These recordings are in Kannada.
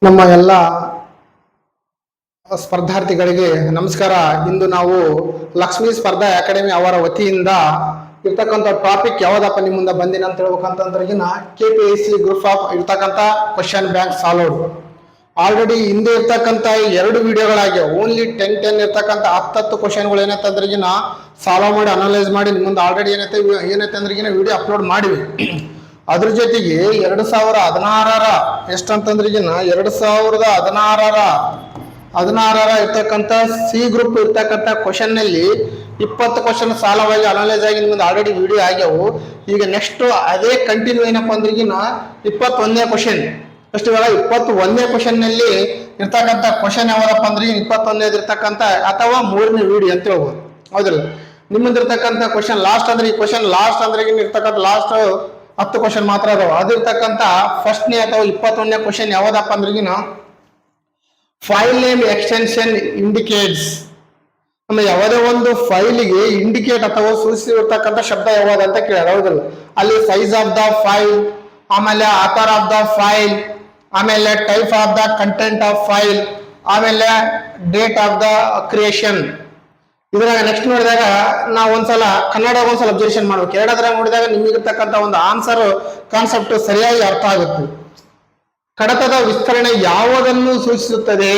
ನಮ್ಮ ಎಲ್ಲ ಸ್ಪರ್ಧಾರ್ಥಿಗಳಿಗೆ ನಮಸ್ಕಾರ. ಇಂದು ನಾವು ಲಕ್ಷ್ಮೀ ಸ್ಪರ್ಧಾ ಅಕಾಡೆಮಿ ಅವರ ವತಿಯಿಂದ ಇರ್ತಕ್ಕಂಥ ಟಾಪಿಕ್ ಯಾವ್ದಪ್ಪ ನಿಮ್ಮ ಮುಂದೆ ಬಂದಿನ ಅಂತ ಹೇಳ್ಬೇಕಂತಂದ್ರಗಿನ KPSC ಗ್ರೂಪ್ ಆಫ್ ಇರ್ತಕ್ಕಂಥ ಕ್ವಶನ್ ಬ್ಯಾಂಕ್ ಸಾಲ್ವ್. ಆಲ್ರೆಡಿ ಹಿಂದೆ ಇರ್ತಕ್ಕಂಥ 2 ವಿಡಿಯೋಗಳಾಗಿ ಓನ್ಲಿ 10 ಇರ್ತಕ್ಕಂಥ 10 ಕ್ವಶನ್ಗಳು ಏನಂತಂದ್ರಗಿನ ಸಾಲ್ವ್ ಮಾಡಿ ಅನಲೈಸ್ ಮಾಡಿ ನಿಮ್ಮ ಮುಂದೆ ಆಲ್ರೆಡಿ ಏನೈತೆ ಅಂದ್ರಗಿನ ವಿಡಿಯೋ ಅಪ್ಲೋಡ್ ಮಾಡಿವಿ. ಅದ್ರ ಜೊತೆಗೆ 2016 ಎಷ್ಟಂತಂದ್ರಿಗಿನ 2016 ಇರ್ತಕ್ಕಂಥ ಸಿ ಗ್ರೂಪ್ ಇರ್ತಕ್ಕಂಥ ಕ್ವಶನ್ ನಲ್ಲಿ 20 ಕ್ವಶನ್ ಸಾಲವಾಗಿ ಅನಲೈಸ್ ಆಗಿ ನಿಮ್ಗೆ ಆಲ್ರೆಡಿ ವಿಡಿಯೋ ಆಗ್ಯಾವು. ಈಗ ನೆಕ್ಸ್ಟ್ ಅದೇ ಕಂಟಿನ್ಯೂ ಏನಪ್ಪ ಅಂದ್ರಿಗಿನ 21ನೇ ಕ್ವಶನ್. ಅಷ್ಟು ಇವಾಗ 21ನೇ ಕ್ವಶನ್ ನಲ್ಲಿ ಇರ್ತಕ್ಕಂಥ ಕ್ವಶನ್ ಯಾವ್ದಪ್ಪ ಅಂದ್ರೆ 21ನೇದು ಇರ್ತಕ್ಕಂಥ ಅಥವಾ 3ನೇ ವಿಡಿಯೋ ಅಂತ ಹೇಳ್ಬೋದು. ಹೌದಿಲ್ಲ, ನಿಮ್ಮದಿರ್ತಕ್ಕಂಥ ಕ್ವಶನ್ ಲಾಸ್ಟ್ ಅಂದ್ರೆ ಈ ಕ್ವಶನ್ ಲಾಸ್ಟ್ ಅಂದ್ರೆ ಇರ್ತಕ್ಕಂಥ ಲಾಸ್ಟ್ 10 ಕ್ವಶನ್ ಮಾತ್ರ ಅದಾವ. ಅದಿರ್ತಕ್ಕಂಥ ಫಸ್ಟ್ನೇ ಅಥವಾ 21ನೇ ಕ್ವಶನ್ ಯಾವ್ದಪ್ಪ ಅಂದ್ರಿಗಿನ ಫೈಲ್ ನೇಮ್ ಎಕ್ಸ್ಟೆನ್ಷನ್ ಇಂಡಿಕೇಟ್ಸ್. ನಮ್ಮ ಯಾವುದೇ ಒಂದು ಫೈಲ್ಗೆ ಇಂಡಿಕೇಟ್ ಅಥವಾ ಸೂಚಿಸಿರ್ತಕ್ಕಂಥ ಶಬ್ದ ಯಾವ್ದಂತ ಕೇಳ್ಯಾರ. ಹೌದಲ್ಲ, ಅಲ್ಲಿ ಸೈಜ್ ಆಫ್ ದ ಫೈಲ್, ಆಮೇಲೆ ಆಥರ್ ಆಫ್ ದ ಫೈಲ್, ಆಮೇಲೆ type of the content of file, ಆಮೇಲೆ ಡೇಟ್ ಆಫ್ ದ ಕ್ರಿಯೇಷನ್. ಇದ್ರಾಗ ನೆಕ್ಸ್ಟ್ ನೋಡಿದಾಗ ನಾವು ಒಂದ್ಸಲ ಕನ್ನಡ ಒಂದ್ಸಲ ಅಬ್ಸರ್ವೇಷನ್ ಮಾಡ್ಬೇಕು. ಎರಡದ್ರಾಗ ನೋಡಿದಾಗ ನಿಮಗಿರ್ತಕ್ಕಂಥ ಒಂದು ಆನ್ಸರ್ ಕಾನ್ಸೆಪ್ಟ್ ಸರಿಯಾಗಿ ಅರ್ಥ ಆಗುತ್ತೆ. ಕಡತದ ವಿಸ್ತರಣೆ ಯಾವುದನ್ನು ಸೂಚಿಸುತ್ತದೆ?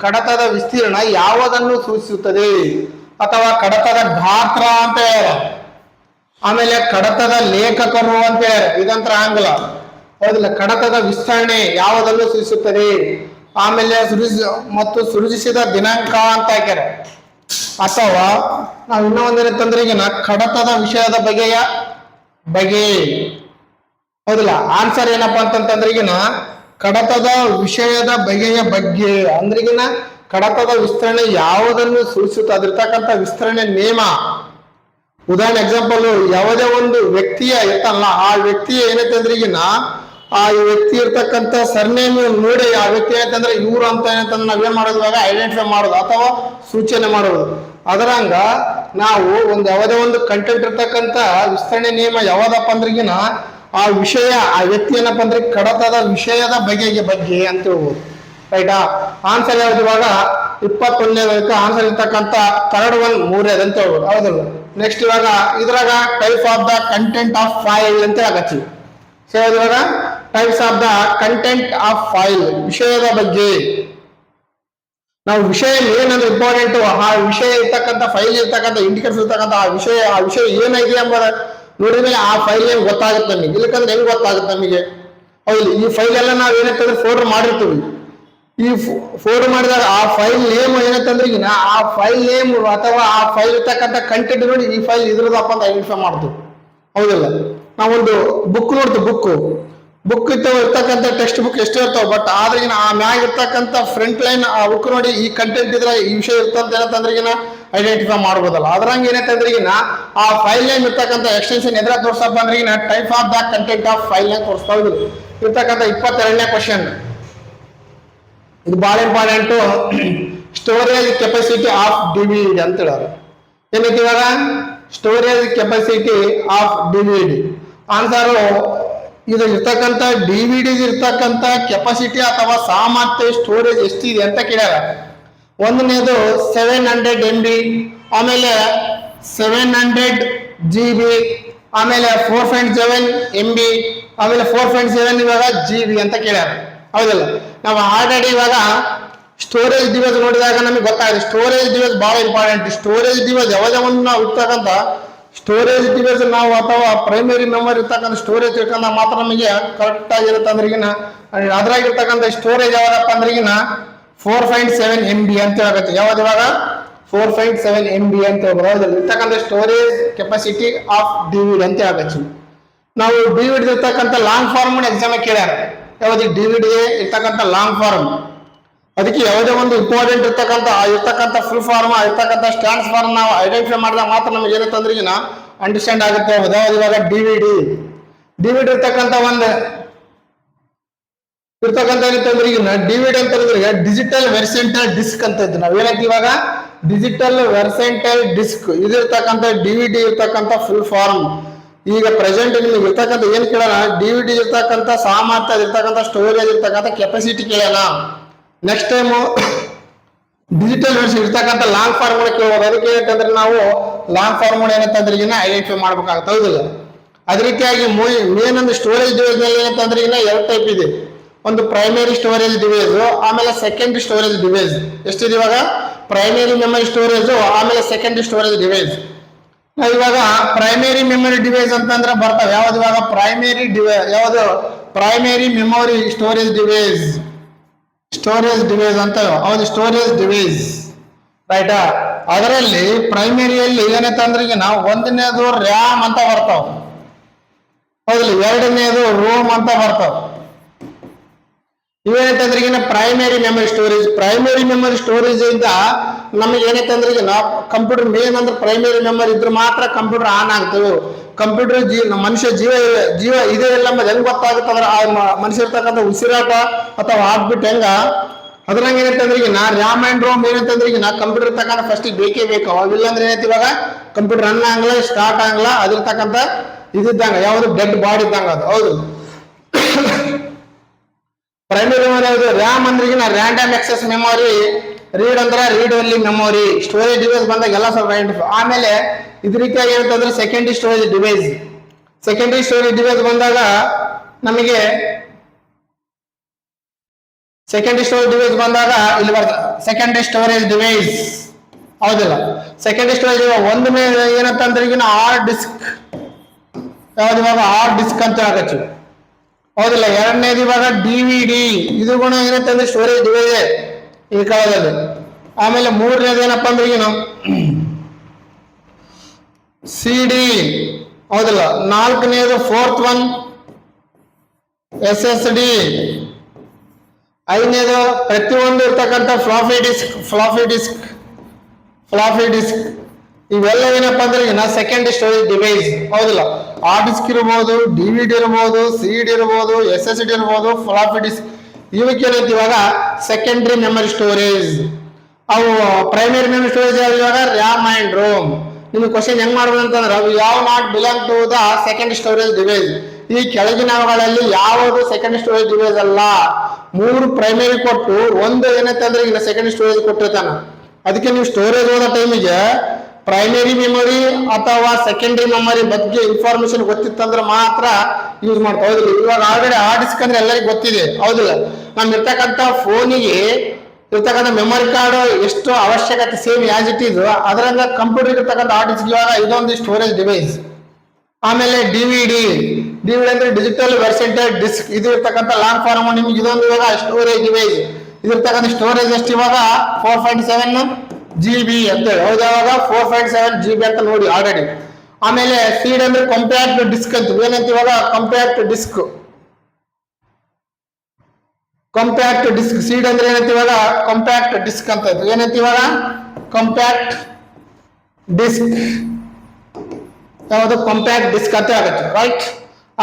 ಕಡತದ ವಿಸ್ತೀರ್ಣ ಯಾವುದನ್ನು ಸೂಚಿಸುತ್ತದೆ? ಅಥವಾ ಕಡತದ ಗಾತ್ರ ಅಂತ ಹೇಳ್ಯಾರ. ಆಮೇಲೆ ಕಡತದ ಲೇಖಕರು ಅಂತ ಹೇಳ್ಯಾರ. ಇದಂತರ ಆಂಗ್ಲ. ಹೌದಿಲ್ಲ, ಕಡತದ ವಿಸ್ತರಣೆ ಯಾವುದನ್ನು ಸೂಚಿಸುತ್ತದೆ? ಆಮೇಲೆ ಸೃಜಿಸಿದ ದಿನಾಂಕ ಅಂತ ಹಾಕ್ಯಾರ. ಅಥವಾ ನಾವು ಇನ್ನೂ ಒಂದೇನಂತಂದ್ರೆ ಈಗ ಕಡತದ ವಿಷಯದ ಬಗೆ. ಹೌದಿಲ್ಲ, ಆನ್ಸರ್ ಏನಪ್ಪಾ ಅಂತಂತಂದ್ರೆ ಈಗಿನ ಕಡತದ ವಿಷಯದ ಬಗೆಯ ಬಗ್ಗೆ ಅಂದ್ರಿಗಿನ ಕಡತದ ವಿಸ್ತರಣೆ ಯಾವುದನ್ನು ಸೂಚಿಸುತ್ತೆ, ಅದಿರ್ತಕ್ಕಂಥ ವಿಸ್ತರಣೆ ನೇಮ. ಉದಾಹರಣೆ ಎಕ್ಸಾಂಪಲ್, ಯಾವುದೇ ಒಂದು ವ್ಯಕ್ತಿಯ ಇರ್ತಲ್ಲ, ಆ ವ್ಯಕ್ತಿಯ ಏನೈತೆ ಅಂದ್ರೆ ಈಗಿನ ಆ ವ್ಯಕ್ತಿ ಇರ್ತಕ್ಕಂಥ ಸರ್ನೇಮ್ ನೋಡಿ ಆ ವ್ಯಕ್ತಿ ಏನಂತಂದ್ರೆ ಇವ್ರು ಅಂತ ಏನಂತಂದ್ರೆ ನಾವೇನ್ ಮಾಡೋದು, ಇವಾಗ ಐಡೆಂಟಿಫೈ ಮಾಡೋದು ಅಥವಾ ಸೂಚನೆ ಮಾಡೋದು. ಅದರಂಗ ನಾವು ಯಾವುದೇ ಒಂದು ಕಂಟೆಂಟ್ ಇರ್ತಕ್ಕಂಥ ವಿಸ್ತರಣೆ ನಿಯಮ ಯಾವ್ದಪ್ಪ ಅಂದ್ರಿಗಿನ ಆ ವಿಷಯ, ಆ ವ್ಯಕ್ತಿ ಏನಪ್ಪ ಅಂದ್ರೆ ಕಡತದ ವಿಷಯದ ಬಗ್ಗೆ ಅಂತ ಹೇಳ್ಬೋದು. ರೈಟಾ? ಆನ್ಸರ್ ಯಾವ್ದು ಇವಾಗ 21ನೇದಕ್ಕೆ ಆನ್ಸರ್ ಇರ್ತಕ್ಕಂಥ ಥರ್ಡ್ ಒನ್ 3ನೇದು ಅಂತ ಹೇಳ್ಬೋದು. ಹೌದಲ್ಲ, ನೆಕ್ಸ್ಟ್ ಇವಾಗ ಇದ್ರಾಗ type of the content of file ಅಂತ ಆಗತ್ತೆ. ಸೊ ಇವಾಗ types of the content of file, ವಿಷಯದ ಬಗ್ಗೆ. ನಾವು ವಿಷಯ ಏನಂದ್ರೆ ಇಂಪಾರ್ಟೆಂಟ್, ಆ ವಿಷಯ ಇರ್ತಕ್ಕಂಥ ಫೈಲ್ ಇರ್ತಕ್ಕಂಥ ಇಂಡಿಕೇಟರ್ಸ್ ಇರ್ತಕ್ಕಂಥ ಆ ವಿಷಯ ಏನಾಗಿದೆ ಎಂಬುದ ನೋಡಿದ್ಮೇಲೆ ಆ ಫೈಲ್ ಏನ್ ಗೊತ್ತಾಗುತ್ತೆ ನಮಗೆ. ಇಲ್ಲಕಂದ್ರೆ ಹೆಂಗ್ ಗೊತ್ತಾಗುತ್ತೆ ನಮಗೆ? ಹೌದು, ಈ ಫೈಲ್ ಎಲ್ಲ ನಾವು ಏನಂತಂದ್ರೆ ಫೋಲ್ಡರ್ ಮಾಡಿರ್ತೀವಿ. ಈ ಫೋಲ್ಡರ್ ಮಾಡಿದಾಗ ಆ ಫೈಲ್ ನೇಮ್ ಏನಂತಂದ್ರೆ ಆ ಫೈಲ್ ನೇಮ್ ಅಥವಾ ಆ ಫೈಲ್ ಇರ್ತಕ್ಕಂಥ ಕಂಟೆಂಟ್ ನೋಡಿ ಈ ಫೈಲ್ ಇದ್ರದಪ್ಪ ಅಂತ ಐಡೆಂಟಿಫೈ ಮಾಡ್ತೀವಿ. ಹೌದಿಲ್ಲ, ನಾವೊಂದು ಬುಕ್ ನೋಡ್ತೀವಿ. ಬುಕ್ ಇರ್ತಕ್ಕಂಥ ಟೆಕ್ಸ್ಟ್ ಬುಕ್ ಎಷ್ಟೇ ಇರ್ತಾವ, ಬಟ್ ಆದ್ರೆ ಆ ಮ್ಯಾಗ ಇರ್ತಕ್ಕಂಥ ಫ್ರಂಟ್ ಲೈನ್ ಆ ಬುಕ್ ನೋಡಿ ಈ ಕಂಟೆಂಟ್ ಇದ್ರೆ ಈ ವಿಷಯ ಇರ್ತಂತ ಏನಂತಂದ್ರಿಗಿನ ಐಡೆಂಟಿಫೈ ಮಾಡ್ಬೋದಲ್ಲ. ಅದ್ರಂಗ ಏನಂತಂದ್ರಿಗಿನ ಆ ಫೈಲ್ ನೇಮ್ ಇರ್ತಕ್ಕಂಥ ಎಕ್ಸ್ಟೆನ್ಷನ್ ಎದ್ರ ತೋರ್ಸಪ್ಪ ಅಂದ್ರಿಗಿನ type of the content of file name ತೋರಿಸ್ತಾ ಇದ್ರು. ಇರ್ತಕ್ಕಂಥ 22ನೇ ಕ್ವಶನ್ ಇದು ಬಹಳ important. Storage capacity of DVD ಅಂತ ಹೇಳೋರು. ಏನೈತಿ ಇವಾಗ storage capacity of DVD. Answer ಇದು ಇರ್ತಕ್ಕಂಥ DVD ಇರ್ತಕ್ಕಂಥ ಕೆಪಾಸಿಟಿ ಅಥವಾ ಸಾಮರ್ಥ್ಯ ಸ್ಟೋರೇಜ್ ಎಷ್ಟಿದೆ ಅಂತ ಕೇಳ್ಯಾರ. ಒಂದನೇದು 700 MB, ಆಮೇಲೆ 700 GB, ಆಮೇಲೆ 4.7 MB, ಆಮೇಲೆ 4.7 ಇವಾಗ GB ಅಂತ ಕೇಳ್ಯಾರ. ಹೌದಲ್ಲ, ನಾವು ಆಲ್ರೆಡಿ ಇವಾಗ ಸ್ಟೋರೇಜ್ ಡಿವೈಸ್ ನೋಡಿದಾಗ ನಮಗೆ ಗೊತ್ತಾಗಿದೆ ಸ್ಟೋರೇಜ್ ಡಿವೈಸ್ ಬಹಳ ಇಂಪಾರ್ಟೆಂಟ್. ಸ್ಟೋರೇಜ್ ಡಿವೈಸ್ ಯಾವುದೇ ಒಂದು ನಾವು ಇರ್ತಕ್ಕಂಥ ಸ್ಟೋರೇಜ್ ಡಿವೈಸ್ ನಾವು ಅಥವಾ ಪ್ರೈಮರಿ ಮೆಮೊರಿ ಇರ್ತಕ್ಕಂಥ ಸ್ಟೋರೇಜ್ ಇರ್ತಕ್ಕಂಥ ಮಾತ್ರ ನಮಗೆ ಕರೆಕ್ಟ್ ಆಗಿರುತ್ತೆ ಅಂದ್ರಿಗಿನ ಅದ್ರಾಗಿರ್ತಕ್ಕಂಥ ಸ್ಟೋರೇಜ್ ಯಾವ್ದಪ್ಪ ಅಂದ್ರಿಗಿನ 4.7 MB ಅಂತ ಹೇಳತ್ತೆ. ಯಾವ್ದು ಇವಾಗ 4.7 MB ಅಂತ ಹೇಳ್ಬೋದು. ಇರ್ತಕ್ಕಂಥ ಸ್ಟೋರೇಜ್ ಕೆಪಾಸಿಟಿ ಆಫ್ DVD ಅಂತ ಆಗತ್ತೆ. ನಾವು DVD ಇರ್ತಕ್ಕಂಥ ಲಾಂಗ್ ಫಾರ್ಮ್ ಎಕ್ಸಾಮ್ ಕೇಳ್ಯಾರ. ಯಾವ್ದು DVD ಇರ್ತಕ್ಕಂಥ ಲಾಂಗ್ ಫಾರ್ಮ್, ಅದಕ್ಕೆ ಯಾವುದೇ ಒಂದು ಇಂಪಾರ್ಟೆಂಟ್ ಇರ್ತಕ್ಕಂಥ ಫುಲ್ ಫಾರ್ಮ್ ಇರ್ತಕ್ಕಂಥ ಸ್ಟ್ಯಾಂಡ್ಸ್ ಫಾರ್ಮ್ ನಾವು ಐಡೆಂಟಿಫೈ ಮಾಡಿದಾಗ ಮಾತ್ರ ನಮಗೆ ಏನಂತಂದ್ರಿಗಿನ ಅಂಡರ್ಸ್ಟ್ಯಾಂಡ್ ಆಗುತ್ತೆ. ಯಾವ್ದು ಇವಾಗ DVD ಇರ್ತಕ್ಕಂಥ ಒಂದು ಏನಂತಂದ್ರಿಗಿನ DVD ಅಂತಂದ್ರೆ ಡಿಜಿಟಲ್ ವೆರ್ಸೆಂಟಲ್ ಡಿಸ್ಕ್ ಅಂತ ಇದ್ದು ನಾವೇನಂತ ಇವಾಗ ಡಿಜಿಟಲ್ ವೆರ್ಸೆಂಟಲ್ ಡಿಸ್ಕ್. ಇದಿರ್ತಕ್ಕಂಥ DVD ಇರ್ತಕ್ಕಂಥ ಫುಲ್ ಫಾರ್ಮ್. ಈಗ ಪ್ರೆಸೆಂಟ್ ನಿಮ್ಗೆ ಇರ್ತಕ್ಕಂಥ ಏನ್ ಕೇಳೋಣ, DVD ಇರ್ತಕ್ಕಂಥ ಸಾಮರ್ಥ್ಯ ಇರ್ತಕ್ಕಂಥ ಸ್ಟೋರೇಜ್ ಇರ್ತಕ್ಕಂಥ ಕೆಪಾಸಿಟಿ ಕೇಳೋಣ. ನೆಕ್ಸ್ಟ್ ಟೈಮು ಡಿಜಿಟಲ್ ವರ್ಷನ್ ಇರ್ತಕ್ಕಂಥ ಲಾಂಗ್ ಫಾರ್ಮ್ ಕೇಳ್ಬೋದು. ಅದಕ್ಕೆ ಏನಂತಂದ್ರೆ ನಾವು ಲಾಂಗ್ ಫಾರ್ಮ್ ಏನಂತಂದ್ರೆ ಐಡೆಂಟಿಫೈ ಮಾಡ್ಬೇಕಾಗುತ್ತೆ, ಹೌದಿಲ್ಲ. ಅದೇ ರೀತಿಯಾಗಿ ಮೇನ್ ಒಂದು ಸ್ಟೋರೇಜ್ ಡಿವೈಸ್ ನಲ್ಲಿ ಏನಂತಂದ್ರೆ ಎರಡು ಟೈಪ್ ಇದೆ. ಒಂದು ಪ್ರೈಮರಿ ಸ್ಟೋರೇಜ್ ಡಿವೈಸ್, ಆಮೇಲೆ ಸೆಕೆಂಡರಿ ಸ್ಟೋರೇಜ್ ಡಿವೈಸ್. ಎಷ್ಟಿದೆ ಇವಾಗ? ಪ್ರೈಮರಿ ಮೆಮೊರಿ ಸ್ಟೋರೇಜ್, ಆಮೇಲೆ ಸೆಕೆಂಡರಿ ಸ್ಟೋರೇಜ್ ಡಿವೈಸ್. ಇವಾಗ ಪ್ರೈಮರಿ ಮೆಮೊರಿ ಡಿವೈಸ್ ಅಂತಂದ್ರೆ ಬರ್ತಾವೆ ಯಾವ್ದು? ಇವಾಗ ಯಾವುದು ಪ್ರೈಮರಿ ಮೆಮೊರಿ ಸ್ಟೋರೇಜ್ ಡಿವೈಸ್ ಅಂತ ಹೌದು, ಸ್ಟೋರೇಜ್ ಡಿವೈಸ್, ರೈಟಾ. ಅದರಲ್ಲಿ ಪ್ರೈಮರಿಯಲ್ಲಿ ಏನಂತಂದ್ರೆ ಈಗ ನಾವು ಒಂದನೇದು ರ್ಯಾಮ್ ಅಂತ ಬರ್ತಾವ, ಹೌದಿಲ್ಲ. ಎರಡನೇದು ರೋಮ್ ಅಂತ ಬರ್ತಾವ. ಇವೇನಂತಂದ್ರೆ ಈಗ ಪ್ರೈಮರಿ ಮೆಮೊರಿ ಸ್ಟೋರೇಜ್ ಇಂದ ನಮಗೆ ಏನೈತಂದ್ರೆ ಈಗ ನಾವು ಕಂಪ್ಯೂಟರ್ ಮೇನ್ ಅಂದ್ರೆ ಪ್ರೈಮರಿ ಮೆಮೊರಿ ಇದ್ರೆ ಮಾತ್ರ ಕಂಪ್ಯೂಟರ್ ಆನ್ ಆಗ್ತವೆ. ಕಂಪ್ಯೂಟರ್ ಮನುಷ್ಯ ಜೀವ ಇದೆ ಇಲ್ಲ ಹೆಂಗ್ ಗೊತ್ತಾಗುತ್ತೆ ಅಂದ್ರೆ ಆ ಮನುಷ್ಯ ಇರ್ತಕ್ಕಂಥ ಉಸಿರಾಟ ಅಥವಾ ಹಾರ್ಟ್ ಹೆಂಗ ಅದ್ರಂಗ ಏನಂತಂದ್ರೆ ಈಗ ರ್ಯಾಮ್ ಅಂಡ್ ರೋಮ್ ಏನಂತಂದ್ರೆ ಈಗ ಕಂಪ್ಯೂಟರ್ ತಗೊಂಡ ಫಸ್ಟ್ ಬೇಕೇ ಬೇಕು. ಅವಿಲ್ಲ ಅಂದ್ರೆ ಏನೈತಿ ಇವಾಗ ಕಂಪ್ಯೂಟರ್ ರನ್ ಆಗಲ್ಲ, ಸ್ಟಾರ್ಟ್ ಆಗಲ್ಲ. ಅದಿರ್ತಕ್ಕಂಥ ಇದ್ದಂಗ ಯಾವ್ದು ಡೆಡ್ ಬಾಡಿ ಇದ್ದಂಗ ಅದು, ಹೌದು. ಪ್ರೈಮರಿ ಮೆಮೊರಿ ಯಾವುದು? ರ್ಯಾಮ್ ಅಂದ್ರೆ ಈಗ ರ್ಯಾಂಡಮ್ ಆಕ್ಸೆಸ್ ಮೆಮೊರಿ, ರೀಡ್ ಅಂದ್ರೆ read only memory. Storage device ಬಂದಾಗ ಎಲ್ಲ ಸ್ವಲ್ಪ ಐಡೆಂಟಿಫೈ. ಆಮೇಲೆ ಇದ್ ರೀತಿಯಾಗಿ ಏನಂತಂದ್ರೆ ಸೆಕೆಂಡರಿ ಸ್ಟೋರೇಜ್ ಡಿವೈಸ್ ಬಂದಾಗ ನಮಗೆ ಇಲ್ಲಿ ಬರ್ತದೆ ಸೆಕೆಂಡರಿ ಸ್ಟೋರೇಜ್ ಡಿವೈಸ್, ಹೌದಿಲ್ಲ. ಸೆಕೆಂಡರಿ ಸ್ಟೋರೇಜ್ ಒಂದು ಏನಂತಂದ್ರೆ ಈಗ ಹಾರ್ಡ್ ಡಿಸ್ಕ್, ಯಾವ್ದು ಇವಾಗ ಹಾರ್ಡ್ ಡಿಸ್ಕ್ ಅಂತ ಆಗಚ್ಚು, ಹೌದಿಲ್ಲ. ಎರಡನೇದು ಇವಾಗ DVD, ಇದು ಕೂಡ ಏನಂತಂದ್ರೆ ಸ್ಟೋರೇಜ್ ಡಿವೈಸ್ ಈ ಕಾಲದಲ್ಲಿ. ಆಮೇಲೆ ಮೂರನೇದು ಏನಪ್ಪ ಅಂದ್ರೆ ಈಗ CD, ಹೌದಿಲ್ಲ. ನಾಲ್ಕನೇದು ಫೋರ್ತ್ ಒನ್ SSD. ಐದನೇದು ಪ್ರತಿಯೊಂದು ಇರ್ತಕ್ಕಂಥ ಫ್ಲಾಫಿ ಡಿಸ್ಕ್. ಇವೆಲ್ಲ ಏನಪ್ಪಾ ಅಂದ್ರೆ ಈಗ ಸೆಕೆಂಡರಿ ಸ್ಟೋರೇಜ್ ಡಿವೈಸ್, ಹೌದಿಲ್ಲ. ಹಾರ್ಡ್ ಡಿಸ್ಕ್ ಇರ್ಬೋದು, DVD ಇರ್ಬೋದು, CD ಇರ್ಬೋದು, SSD ಇರ್ಬೋದು, ಫ್ಲಾಫಿ ಡಿಸ್ಕ್. ಇವಕ್ಕೆ ಏನೈತಿ ಇವಾಗ ಸೆಕೆಂಡರಿ ಮೆಮೊರಿ ಸ್ಟೋರೇಜ್. ಅವು ಪ್ರೈಮರಿ ಮೆಮೊರಿ ಸ್ಟೋರೇಜ್ ಇವಾಗ ರ್ಯಾಮ್ ಅಂಡ್ ರೋಮ್. ನಿಮ್ಗೆ ಕ್ವಶನ್ ಹೆಂಗ್ ಮಾಡ್ಬೋದು ಅಂತಂದ್ರೆ ಅವು ಯಾವ not belong to the secondary storage device. ಈ ಕೆಳಗಿನವುಗಳಲ್ಲಿ ಯಾವುದು ಸೆಕೆಂಡರಿ ಸ್ಟೋರೇಜ್ ಡಿವೈಸ್ ಅಲ್ಲ. 3 ಪ್ರೈಮರಿ ಕೊಟ್ಟು ಒಂದು ಏನಂತಂದ್ರೆ ಈಗ ಸೆಕೆಂಡರಿ ಸ್ಟೋರೇಜ್ ಕೊಟ್ಟಿರ್ತಾನ. ಅದಕ್ಕೆ ನೀವು ಸ್ಟೋರೇಜ್ ಓದೋ ಟೈಮಿಗೆ ಪ್ರೈಮರಿ ಮೆಮೊರಿ ಅಥವಾ ಸೆಕೆಂಡರಿ ಮೆಮೊರಿ ಬಗ್ಗೆ ಇನ್ಫಾರ್ಮೇಶನ್ ಗೊತ್ತಿತ್ತಂದ್ರೆ ಮಾತ್ರ ಯೂಸ್ ಮಾಡ್ತಾ, ಹೌದಿಲ್ಲ. ಇವಾಗ ಆಲ್ರೆಡಿ ಹಾರ್ಡ್ ಡಿಸ್ಕ್ ಅಂದ್ರೆ ಎಲ್ಲರಿಗೂ ಗೊತ್ತಿದೆ, ಹೌದಿಲ್ಲ. ನಮ್ ಇರ್ತಕ್ಕಂಥ ಫೋನಿಗೆ ಇರ್ತಕ್ಕಂಥ ಮೆಮೊರಿ ಕಾರ್ಡ್ ಎಷ್ಟು ಅವಶ್ಯಕತೆ ಸೇಮ್ ಆಸ್ ಇಟ್ ಈಸ್, ಅದರಂಗ ಕಂಪ್ಯೂಟರ್ ಇರ್ತಕ್ಕಂಥ ಹಾರ್ಡ್ ಡಿಸ್ಕ್ ಇವಾಗ ಇದೊಂದು ಸ್ಟೋರೇಜ್ ಡಿವೈಸ್. ಆಮೇಲೆ DVD ಅಂದ್ರೆ ಡಿಜಿಟಲ್ ವೆರ್ಸೆಂಟೆಡ್ ಡಿಸ್ಕ್. ಇದು ಇರ್ತಕ್ಕಂಥ ಲಾಂಗ್ ಫಾರ್ಮ್ ನಿಮ್ಗೆ ಇದೊಂದು ಇವಾಗ ಸ್ಟೋರೇಜ್ ಡಿವೈಸ್. ಇದಿರ್ತಕ್ಕಂಥ ಸ್ಟೋರೇಜ್ ಎಷ್ಟು ಇವಾಗ 4.7 GB ಅಂತೇಳಿ, ಹೌದು. ಯಾವಾಗ 4.7 GB ಅಂತ ನೋಡಿ ಆಲ್ರೆಡಿ. ಆಮೇಲೆ ಸೀಡ್ ಅಂದ್ರೆ ಕಾಂಪ್ಯಾಕ್ಟ್ ಡಿಸ್ಕ್ ಅಂತ ಏನಂತ ಇವಾಗ ಕಾಂಪ್ಯಾಕ್ಟ್ ಡಿಸ್ಕ್. ಸೀಡ್ ಅಂದ್ರೆ ಏನಂತ ಇವಾಗ ಕಾಂಪ್ಯಾಕ್ಟ್ ಡಿಸ್ಕ್ ಅಂತ ಏನಂತ ಇವಾಗ ಕಾಂಪ್ಯಾಕ್ಟ್ ಡಿಸ್ಕ್, ಯಾವುದು ಕಾಂಪ್ಯಾಕ್ಟ್ ಡಿಸ್ಕ್ ಅಂತ ಆಗುತ್ತೆ, ರೈಟ್.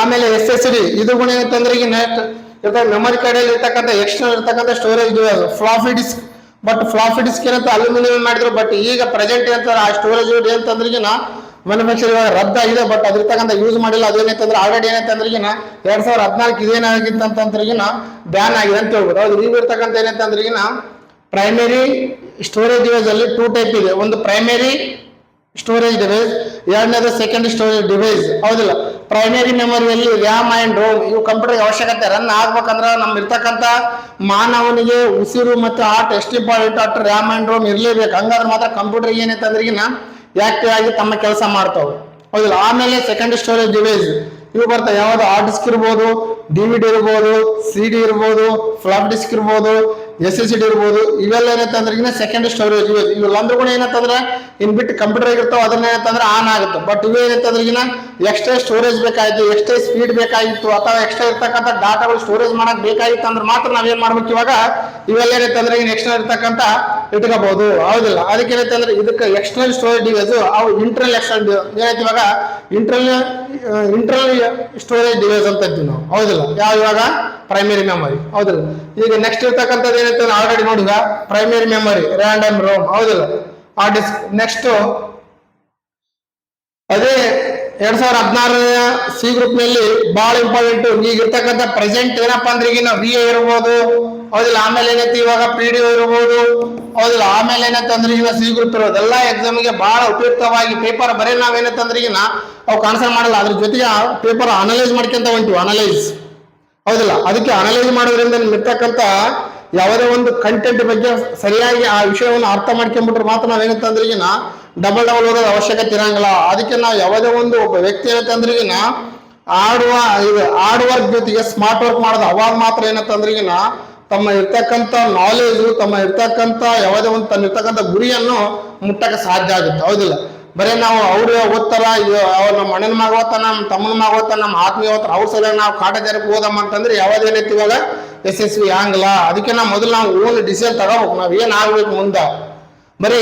ಆಮೇಲೆ SSD, ಇದು ಗುಣ ಏನಂತಂದ್ರೆ ಈಗ ಮೆಮೊರಿ ಕಾರ್ಡ್ ಅಲ್ಲಿ ಇರ್ತಕ್ಕಂಥ ಎಕ್ಸ್ಟರ್ನಲ್ ಇರ್ತಕ್ಕಂಥ storage device. Floppy disk, but floppy disk ಏನಂತ ಅಲ್ಯೂಮಿನಿಯಂ ಮಾಡಿದ್ರು. ಬಟ್ ಈಗ ಪ್ರೆಸೆಂಟ್ ಏನಂತಾರೆ ಆ ಸ್ಟೋರೇಜ್ ಏನಂತಂದ್ರೆ ಈಗ ಮ್ಯಾನುಫ್ಯಾಕ್ಚರ್ ಇವಾಗ ರದ್ದಾಗಿದೆ, ಬಟ್ ಅದಿರ್ತಕ್ಕಂಥ ಯೂಸ್ ಮಾಡಿಲ್ಲ. ಅದೇನಂತಂದ್ರೆ ಆಲ್ರೆಡಿ ಏನಂತಂದ್ರೆ ಈಗ 2014 ಇದೇನಾಗಿತ್ತು ಅಂತಂದ್ರೆ ಈಗ ಬ್ಯಾನ್ ಆಗಿದೆ ಅಂತ ಹೇಳ್ಬೋದು, ಹೌದು. ಈಗ ಇರ್ತಕ್ಕಂಥ ಏನಂತಂದ್ರೆ ಈಗ ಪ್ರೈಮರಿ ಸ್ಟೋರೇಜ್ ಡಿವೈಸ್ ಅಲ್ಲಿ 2 ಟೈಪ್ ಇದೆ. ಒಂದು ಪ್ರೈಮರಿ ಸ್ಟೋರೇಜ್ ಡಿವೈಸ್, ಎರಡನೇದು ಸೆಕೆಂಡರಿ ಸ್ಟೋರೇಜ್ ಡಿವೈಸ್, ಹೌದಿಲ್ಲ. ಪ್ರೈಮರಿ ಮೆಮೊರಿಯಲ್ಲಿ ರ್ಯಾಮ್ ಅಂಡ್ ರೋಮ್ ಇವು ಕಂಪ್ಯೂಟರ್ ಅವಶ್ಯಕತೆ. ರನ್ ಆಗ್ಬೇಕಂದ್ರೆ ನಮ್ ಇರ್ತಕ್ಕಂಥ ಮಾನವನಿಗೆ ಉಸಿರು ಮತ್ತು ಹಾರ್ಟ್ ಎಷ್ಟು ಇಂಪಾರ್ಟೆಂಟ್, ಅಷ್ಟು ರ್ಯಾಮ್ ಅಂಡ್ ರೋಮ್ ಇರ್ಲೇಬೇಕು. ಹಂಗಾದ್ರೆ ಮಾತ್ರ ಕಂಪ್ಯೂಟರ್ ಏನೈತಂದ್ರೆ ಈಗ ಆಕ್ಟಿವ್ ಆಗಿ ತಮ್ಮ ಕೆಲಸ ಮಾಡ್ತಾವೆ, ಹೌದಿಲ್ಲ. ಆಮೇಲೆ ಸೆಕೆಂಡರಿ ಸ್ಟೋರೇಜ್ ಡಿವೈಸ್ ಇವು ಬರ್ತಾವೆ. ಯಾವ್ದು ಹಾರ್ಡ್ ಡಿಸ್ಕ್ ಇರ್ಬೋದು, DVD ಇರ್ಬೋದು, CD ಇರ್ಬೋದು, ಫ್ಲಾಪ್ ಡಿಸ್ಕ್ ಇರ್ಬೋದು, SSD ಇರ್ಬೋದು. ಇವೆಲ್ಲ ಏನಂತಂದ್ರೆ ಸೆಕೆಂಡರಿ ಸ್ಟೋರೇಜ್ ಡಿವೈಸ್. ಇವೆಲ್ಲ ಅಂದ್ರೂ ಕೂಡ ಏನಂತಂದ್ರೆ ಇನ್ಬಿಟ್ ಕಂಪ್ಯೂಟರ್ ಆಗಿರ್ತಾವ, ಅದನ್ನ ಏನಂತಂದ್ರೆ ಆನ್ ಆಗುತ್ತೆ. ಬಟ್ ಇವೇನಂತಂದ್ರೆ ಎಕ್ಸ್ಟ್ರಾ ಸ್ಟೋರೇಜ್ ಬೇಕಾಗಿತ್ತು, ಎಕ್ಸ್ಟ್ರಾ ಸ್ಪೀಡ್ ಬೇಕಾಗಿತ್ತು, ಅಥವಾ ಎಕ್ಸ್ಟ್ರಾ ಇರ್ತಕ್ಕಂಥ ಡಾಟಾಗಳು ಸ್ಟೋರೇಜ್ ಮಾಡಕ್ ಬೇಕಾಗಿತ್ತು ಅಂದ್ರೆ ಮಾತ್ರ ನಾವೇನ್ ಮಾಡ್ಬೇಕು ಇವಾಗ ಇವೆಲ್ಲ ಏನಂತಂದ್ರೆ ಎಕ್ಸ್ಟ್ರಾ ಇರ್ತಕ್ಕಂಥ ಇಟ್ಕೋಬಹುದು, ಹೌದಿಲ್ಲ. ಅದಕ್ಕೆ ಏನಂತಂದ್ರೆ ಇದಕ್ಕೆ ಎಕ್ಸ್ಟರ್ನಲ್ ಸ್ಟೋರೇಜ್ ಡಿವೈಸ್, ಅವು ಇಂಟರ್ನಲ್ ಏನೈತಿ ಇವಾಗ ಇಂಟರ್ನಲ್ ಸ್ಟೋರೇಜ್ ಡಿವೈಸ್ ಅಂತ ಇದ್ದೀವಿ ನಾವು, ಹೌದಿಲ್ಲ. ಯಾವ ಇವಾಗ ಪ್ರೈಮರಿ ಮೆಮೊರಿ, ಹೌದಿಲ್ಲ. ಈಗ ನೆಕ್ಸ್ಟ್ ಇರ್ತಕ್ಕಂಥದ್ದು ಏನೈತೆ ಆಲ್ರೆಡಿ ನೋಡಿ, ಈಗ ಪ್ರೈಮರಿ ಮೆಮೊರಿ ರ್ಯಾಂಡಮ್ ರೋಮ್, ಹೌದಿಲ್ಲ. Hard disc. ನೆಕ್ಸ್ಟ್ ಅದೇ 2016 ಸಿ ಗ್ರೂಪ್ ನಲ್ಲಿ ಬಹಳ ಇಂಪಾರ್ಟೆಂಟ್ ಈಗ ಇರ್ತಕ್ಕಂಥ ಪ್ರೆಸೆಂಟ್ ಏನಪ್ಪಾ ಅಂದ್ರೆ ಈಗ ನಾವು VA ಇರ್ಬೋದು, ಹೌದಿಲ್ಲ. ಆಮೇಲೆ ಏನೈತಿ ಇವಾಗ PDO ಇರ್ಬೋದು, ಹೌದಿಲ್ಲ. ಆಮೇಲೆ ಏನಂತಂದ್ರೆ ಈಗ ಸಿ ಗ್ರೂಪ್ ಇರೋದು ಎಲ್ಲ ಎಕ್ಸಾಮ್ಗೆ ಬಹಳ ಉಪಯುಕ್ತವಾಗಿ ಪೇಪರ್ ಬರೀ ನಾವೇನಂತಂದ್ರೆ ಈಗ ಅವು ಆನ್ಸರ್ ಮಾಡಲ್ಲ, ಅದ್ರ ಜೊತೆಗೆ ಪೇಪರ್ ಅನಲೈಸ್ ಮಾಡ್ಕೊಂತ ಹೊಂಟಿವಿ, ಅನಲೈಸ್, ಹೌದಿಲ್ಲ. ಅದಕ್ಕೆ ಅನಲೈಸ್ ಮಾಡೋದ್ರಿಂದ ಇರ್ತಕ್ಕಂಥ ಯಾವುದೇ ಒಂದು ಕಂಟೆಂಟ್ ಬಗ್ಗೆ ಸರಿಯಾಗಿ ಆ ವಿಷಯವನ್ನು ಅರ್ಥ ಮಾಡ್ಕೊಂಡ್ಬಿಟ್ರೆ ಮಾತ್ರ ನಾವೇನಂತಂದ್ರೆ ಈಗ ಡಬಲ್ ಓದೋದು ಅವಶ್ಯಕತೆ ಇರಂಗಿಲ್ಲ. ಅದಕ್ಕೆ ನಾವು ಯಾವುದೇ ಒಂದು ಒಬ್ಬ ವ್ಯಕ್ತಿ ಏನಂತಂದ್ರೆ ಈಗ ಹಾರ್ಡ್ ವರ್ಕ್ ಜೊತೆಗೆ ಸ್ಮಾರ್ಟ್ ವರ್ಕ್ ಮಾಡೋದು, ಅವಾಗ ಮಾತ್ರ ಏನಂತಂದ್ರೆ ಈಗ ತಮ್ಮ ಇರ್ತಕ್ಕಂಥ ನಾಲೆಜು, ತಮ್ಮ ಇರ್ತಕ್ಕಂಥ ಯಾವುದೇ ಒಂದು ತನ್ನ ಇರ್ತಕ್ಕಂಥ ಗುರಿಯನ್ನು ಮುಟ್ಟಕ್ಕೆ ಸಾಧ್ಯ ಆಗುತ್ತೆ, ಹೌದಿಲ್ಲ. ಬರೀ ನಾವು ಅವ್ರು ಓದ್ತಾರ, ಅವ್ರು ನಮ್ಮ ಅಣ್ಣನ ಮಗ ಓದ್ತಾನ, ನಮ್ಮ ತಮ್ಮನ ಮಗ ಓದ್ತಾನ, ನಮ್ಮ ಆತ್ಮೀಯ ಓದ್ತಾರ, ಅವ್ರ ಸಲ ನಾವು ಕಾಟಾಚಾರಕ್ಕೆ ಓದಮ್ಮ ಅಂತಂದ್ರೆ ಯಾವ್ದೇನೈತಿ ಇವಾಗ ಯಶಸ್ವಿ ಆಗಲ್ಲ. ಅದಕ್ಕೆ ಮೊದಲು ನಾವು ಓನ್ ಡಿಸಿಷನ್ ತಗೋಬೇಕು, ನಾವ್ ಏನ್ ಆಗ್ಬೇಕು ಮುಂದೆ. ಬರೀ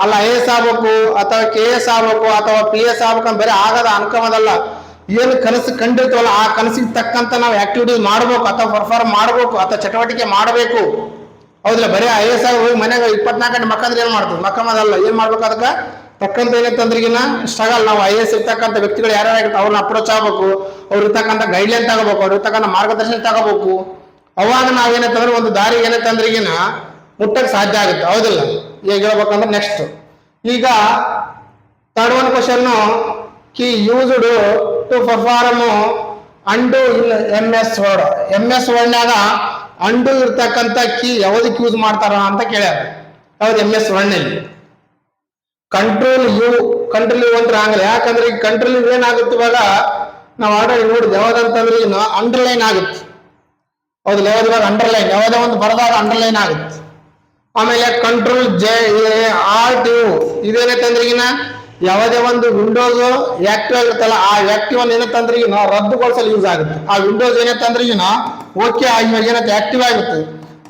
ಅಲ್ಲ IAS ಆಗ್ಬೇಕು ಅಥವಾ KS ಆಗ್ಬೇಕು ಅಥವಾ PS ಆಗ್ಬೇಕು ಅಂತ ಬರೀ ಆಗದ ಅನ್ಕೋದಲ್ಲ. ಏನು ಕನಸು ಕಂಡಿರ್ತವಲ್ಲ ಆ ಕನಸಿಗೆ ತಕ್ಕಂತ ನಾವು ಆಕ್ಟಿವಿಟೀಸ್ ಮಾಡ್ಬೇಕು ಅಥವಾ ಪರ್ಫಾರ್ಮ್ ಮಾಡ್ಬೇಕು ಅಥವಾ ಚಟುವಟಿಕೆ ಮಾಡಬೇಕು, ಹೌದಿಲ್ಲ. ಬರೀ IAS ಆಗಿ ಹೋಗಿ ಮನೆಗೆ 24 ಗಂಟೆ ಮಕ್ಕಂದ್ರೆ ಏನ್ ಮಾಡ್ತೀವಿ, ಮಕ್ಕಮದಲ್ಲ. ಏನ್ ಮಾಡ್ಬೇಕು ಅದಕ್ಕೆ ತಕ್ಕಂತ ಏನಂತಂದ್ರಿಗಿನ ಸ್ಟ್ರಗಲ್. ನಾವು IAS ಇರ್ತಕ್ಕಂಥ ವ್ಯಕ್ತಿಗಳು ಯಾರ್ಯಾರು ಅವ್ರನ್ನ ಅಪ್ರೋಚ್ ಆಗ್ಬೇಕು, ಅವ್ರು ಇರ್ತಕ್ಕಂಥ ಗೈಡ್ಲೈನ್ ತಗೋಬೇಕು, ಅವ್ರು ಇರ್ತಕ್ಕಂಥ ಮಾರ್ಗದರ್ಶನ ತಗೋಬೇಕು. ಅವಾಗ ನಾವೇನಂತಂದ್ರೆ ಒಂದು ದಾರಿ ಏನಂತಂದ್ರಿಗಿನ ಮುಟ್ಟಕ್ಕೆ ಸಾಧ್ಯ ಆಗುತ್ತೆ, ಹೌದಿಲ್ಲ. ಈಗ ಹೇಳ್ಬೇಕಂದ್ರೆ ನೆಕ್ಸ್ಟ್ ಈಗ third one question, key used to perform undo in MS word. MS ವರ್ಡ್ನಾಗ ಅಂಡು ಇರ್ತಕ್ಕಂಥ ಕೀ ಯಾವ್ದಕ್ಕೆ ಯೂಸ್ ಮಾಡ್ತಾರ ಅಂತ ಕೇಳ್ಯಾರ. ಯಾವ್ದು MS ವರ್ಡ್ನಲ್ಲಿ ಕಂಟ್ರೋಲ್ ಯು ಅಂತ ಆಗಲ್ಲ. ಯಾಕಂದ್ರೆ ಈಗ ಕಂಟ್ರೋಲ್ ಏನಾಗುತ್ತೆ ಇವಾಗ ನಾವು ಆಲ್ರೆಡಿ ನೋಡಿದ್ವಿ, ಯಾವ್ದಂತಂದ್ರೆ ಅಂಡರ್ಲೈನ್ ಆಗುತ್ತೆ, ಹೌದಿಲ್ಲ. ಯಾವ್ದು ಇವಾಗ ಅಂಡರ್ಲೈನ್ ಯಾವುದೇ ಒಂದು ಬರದಾಗ ಅಂಡರ್ಲೈನ್ ಆಗುತ್ತೆ. ಆಮೇಲೆ ಕಂಟ್ರೋಲ್ Alt U ಇದೇನೈತಂದ್ರೆ ಈಗಿನ ಯಾವುದೇ ಒಂದು ವಿಂಡೋಸ್ ಆಕ್ಟಿವ್ ಆಗಿರುತ್ತಲ್ಲ ಆ ಆಕ್ಟಿವ್ ಅನ್ನು ಏನಂತಂದ್ರೆ ಈಗ ರದ್ದುಗೊಳಿಸಲು ಯೂಸ್ ಆಗುತ್ತೆ. ಆ ವಿಂಡೋಸ್ ಏನಂತಂದ್ರೆ ಈಗ ಓಕೆ ಇವಾಗ ಏನಂತ ಆಕ್ಟಿವ್ ಆಗುತ್ತೆ,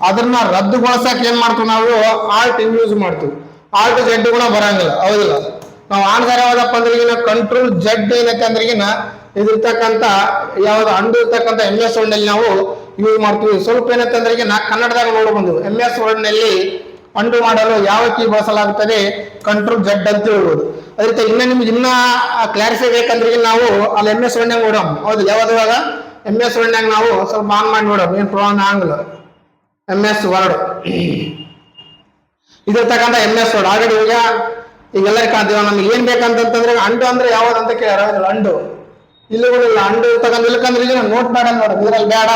ಅದನ್ನ ರದ್ದುಗೊಳಿಸಕ್ ಏನ್ ಮಾಡ್ತೀವಿ ನಾವು Alt U ಯೂಸ್ ಮಾಡ್ತೀವಿ. Alt Z ಕೂಡ ಬರಂಗಿಲ್ಲ, ಹೌದಿಲ್ಲ. ನಾವು ಆನ್ಸರ್ ಯಾವ್ದಪ್ಪ ಅಂದ್ರೆ ಈಗ ಕಂಟ್ರೋಲ್ Z ಏನಂತಂದ್ರೆ ಈಗ ಇದಿರ್ತಕ್ಕಂಥ ಯಾವ್ದು ಅಂಡು ಇರ್ತಕ್ಕಂಥ MS ವರ್ಡ್ ನಲ್ಲಿ ನಾವು ಯೂಸ್ ಮಾಡ್ತೀವಿ. ಸ್ವಲ್ಪ ಏನಂತಂದ್ರೆ ಈಗ ಕನ್ನಡದಾಗ ನೋಡಬಹುದು MS ವರ್ಡ್ ನಲ್ಲಿ ಅಂಡು ಮಾಡಲು ಯಾವ ಕೀ ಬಳಸಲಾಗುತ್ತದೆ, ಕಂಟ್ರೋಲ್ Z ಅಂತ ಹೇಳ್ಬೋದು. ಅದೇ ರೀತಿ ನಿಮ್ಗೆ ಇನ್ನ ಕ್ಲಾರಿಫೈ ಬೇಕಂದ್ರೆ ನಾವು ಅಲ್ಲಿ MS ವರ್ಡ್ ನಾಗ ನೋಡೋಣ, ಹೌದು. ಯಾವ್ದು ಇವಾಗ MS ವರ್ಡ್ ನಾಗ ನಾವು ಸ್ವಲ್ಪ ಆನ್ ಮಾಡಿ ನೋಡೋಣ, ಏನ್ ಪ್ರಾಬ್ಲಮ್ ಆಗಲ್ಲ. MS ವರ್ಡ್ ಇದಿರ್ತಕ್ಕಂಥ MS ವರ್ಡ್ ಆಲ್ರೆಡಿ ಈಗೆಲ್ಲರಿಗೂ ಕಾಣ್ತೀವ. ನಮ್ಗೆ ಏನ್ ಬೇಕಂತಂದ್ರೆ ಅಂಡು ಅಂದ್ರೆ ಯಾವ್ದು ಅಂತ ಕೇಳ್ಯಾರ. ಅಂಡು ಇಲ್ಲಿ ಅಂಡು ಇರ್ತಕ್ಕಂಥ ಇಲ್ಲಕಂದ್ರೆ ಈಗ ನೋಟ್ ಪ್ಯಾಡ್ ಅಲ್ಲಿ ನೋಡೋಣ, ಇದ್ರಲ್ಲಿ ಬೇಡ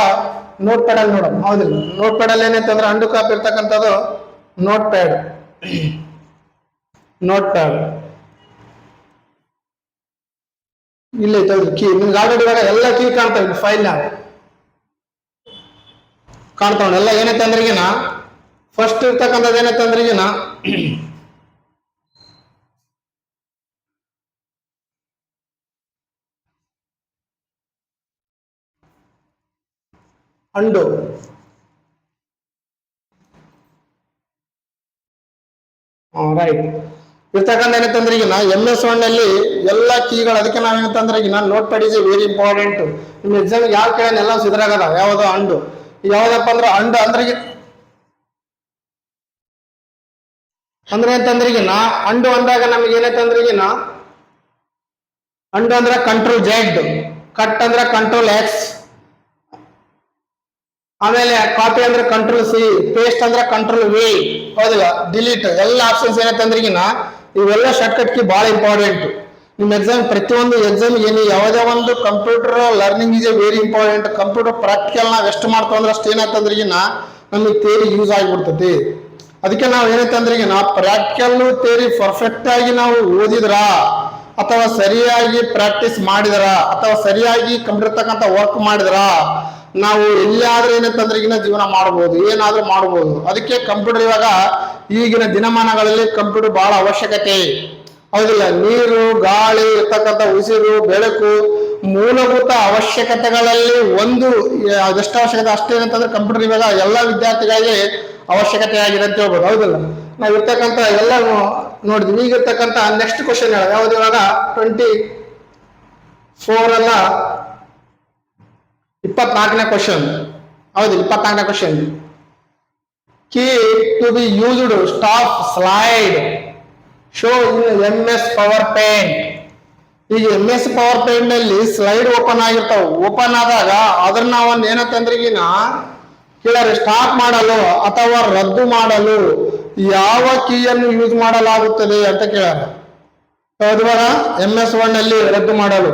ನೋಟ್ ಪ್ಯಾಡ್ ಅಲ್ಲಿ ನೋಡೋಣ, ಹೌದಿಲ್ಲ. ನೋಟ್ ಪ್ಯಾಡ್ ಅಲ್ಲಿ ಏನೈತಂದ್ರೆ ಅಂಡು ಕಾಪಿ ಇರ್ತಕ್ಕಂಥದ್ದು ನೋಟ್ ಪ್ಯಾಡ್ ಇಲ್ಲಿ ಕೀ ನಿಮ್ಗೆ ಆಲ್ರೆಡಿ ಇವಾಗ ಎಲ್ಲ ಕೀ ಕಾಣ್ತಾವೆ ಫೈಲ್ ನಾಗ ಕಾಣ್ತಾವ ಎಲ್ಲ. ಏನೈತೆ ಅಂದ್ರೆ ಈಗಿನ ಫಸ್ಟ್ ಇರ್ತಕ್ಕಂಥದ್ದು ಏನೈತೆ ಅಂದ್ರೆ ಈಗಿನ ಅಂಡು, ರೈಟ್. ಇರ್ತಕ್ಕಂಥ ಏನಂತಂದ್ರೆ ಈಗ MS ವರ್ಡ್ ನಲ್ಲಿ ಎಲ್ಲ ಕೀಗಳು. ಅದಕ್ಕೆ ನಾವೇನಂತಂದ್ರೆ ಈಗ note pad is very important. ನಿಮ್ಮ ಎಕ್ಸಾಮ್ ಯಾವ ಕೇಳ ಎಲ್ಲ ಸಿದ್ರಾಗದ ಯಾವ್ದು ಅಂಡು. ಯಾವ್ದಪ್ಪ ಅಂದ್ರೆ ಅಂಡು ಅಂದ್ರೆ ಅಂತಂದ್ರೆ ಈಗ ಅಂಡು ಅಂದಾಗ ನಮ್ಗೆ ಏನೈತಂದ್ರೆ ಈಗ ಅಂಡು ಅಂದ್ರೆ ಕಂಟ್ರೋಲ್ Z, ಕಟ್ ಅಂದ್ರೆ ಕಂಟ್ರೋಲ್ X, ಆಮೇಲೆ ಕಾಪಿ ಅಂದ್ರೆ ಕಂಟ್ರೋಲ್ C, ಪೇಸ್ಟ್ ಅಂದ್ರೆ ಕಂಟ್ರೋಲ್ V, ಹೌದಿಲ್ಲ. ಡಿಲೀಟ್ ಎಲ್ಲ ಆಪ್ಷನ್ಸ್ ಏನಂತಂದ್ರೆ ಈಗ ಇವೆಲ್ಲ ಶಾರ್ಟ್ಕಟ್ ಕೀ ಬಹಳ ಇಂಪಾರ್ಟೆಂಟ್. ನಿಮ್ಮ ಎಕ್ಸಾಮ್ ಪ್ರತಿಯೊಂದು ಎಕ್ಸಾಮ್ ಏನು ಯಾವುದೇ ಒಂದು computer learning is very important. Computer practical ನಾವ್ ಎಷ್ಟು ಮಾಡ್ತಾವ ಅಂದ್ರೆ ಅಷ್ಟು ಏನಂತಂದ್ರೆ ಈಗ ನಮಗೆ ಥಿಯರಿ ಯೂಸ್ ಆಗಿಬಿಡ್ತೈತಿ. ಅದಕ್ಕೆ ನಾವು ಏನಂತಂದ್ರೆ ಈಗ ಪ್ರಾಕ್ಟಿಕಲ್ ಥಿಯರಿ ಪರ್ಫೆಕ್ಟ್ ಆಗಿ ನಾವು ಓದಿದ್ರ ಅಥವಾ ಸರಿಯಾಗಿ ಪ್ರಾಕ್ಟೀಸ್ ಮಾಡಿದ್ರ ಅಥವಾ ಸರಿಯಾಗಿ ಕಂಡಿರ್ತಕ್ಕಂಥ ವರ್ಕ್ ಮಾಡಿದ್ರ ನಾವು ಎಲ್ಲಿಯಾದ್ರೂ ಏನಂತಂದ್ರೆ ಈಗಿನ ಜೀವನ ಮಾಡ್ಬೋದು, ಏನಾದ್ರೂ ಮಾಡ್ಬೋದು. ಅದಕ್ಕೆ ಕಂಪ್ಯೂಟರ್ ಇವಾಗ ಈಗಿನ ದಿನಮಾನಗಳಲ್ಲಿ ಕಂಪ್ಯೂಟರ್ ಬಹಳ ಅವಶ್ಯಕತೆ, ಹೌದಿಲ್ಲ. ನೀರು, ಗಾಳಿ, ಇರ್ತಕ್ಕಂಥ ಉಸಿರು, ಬೆಳಕು ಮೂಲಭೂತ ಅವಶ್ಯಕತೆಗಳಲ್ಲಿ ಒಂದು ಅದೆಷ್ಟು ಅವಶ್ಯಕತೆ ಅಷ್ಟೇನಂತಂದ್ರೆ ಕಂಪ್ಯೂಟರ್ ಇವಾಗ ಎಲ್ಲ ವಿದ್ಯಾರ್ಥಿಗಳಿಗೆ ಅವಶ್ಯಕತೆ ಆಗಿದೆ ಅಂತ ಹೇಳ್ಬೋದು, ಹೌದಿಲ್ಲ. ನಾವ್ ಇರ್ತಕ್ಕಂಥ ಎಲ್ಲ ನೋಡಿದ್ವಿ. ಈಗಿರ್ತಕ್ಕಂಥ ನೆಕ್ಸ್ಟ್ ಕ್ವಶನ್ ಯಾವ್ದು ಇವಾಗ 24 ಅಲ್ಲ 24ನೇ ಕ್ವಶನ್, ಹೌದು 24ನೇ question. Key to be used stop slide show in MS ಪವರ್ ಪಾಯಿಂಟ್. ಈಗ MS ಪಾಯಿಂಟ್ ನಲ್ಲಿ ಸ್ಲೈಡ್ ಓಪನ್ ಆಗಿರ್ತಾವ. ಓಪನ್ ಆದಾಗ ಅದನ್ನ ಅವನ್ ಏನಂತಂದ್ರಿಗಿನ ಕೇಳಾರೆ ಸ್ಟಾಪ್ ಮಾಡಲು ಅಥವಾ ರದ್ದು ಮಾಡಲು ಯಾವ ಕೀಯನ್ನು ಯೂಸ್ ಮಾಡಲಾಗುತ್ತದೆ ಅಂತ ಕೇಳಾರ. ಹೌದವರ MS1 ನಲ್ಲಿ ರದ್ದು ಮಾಡಲು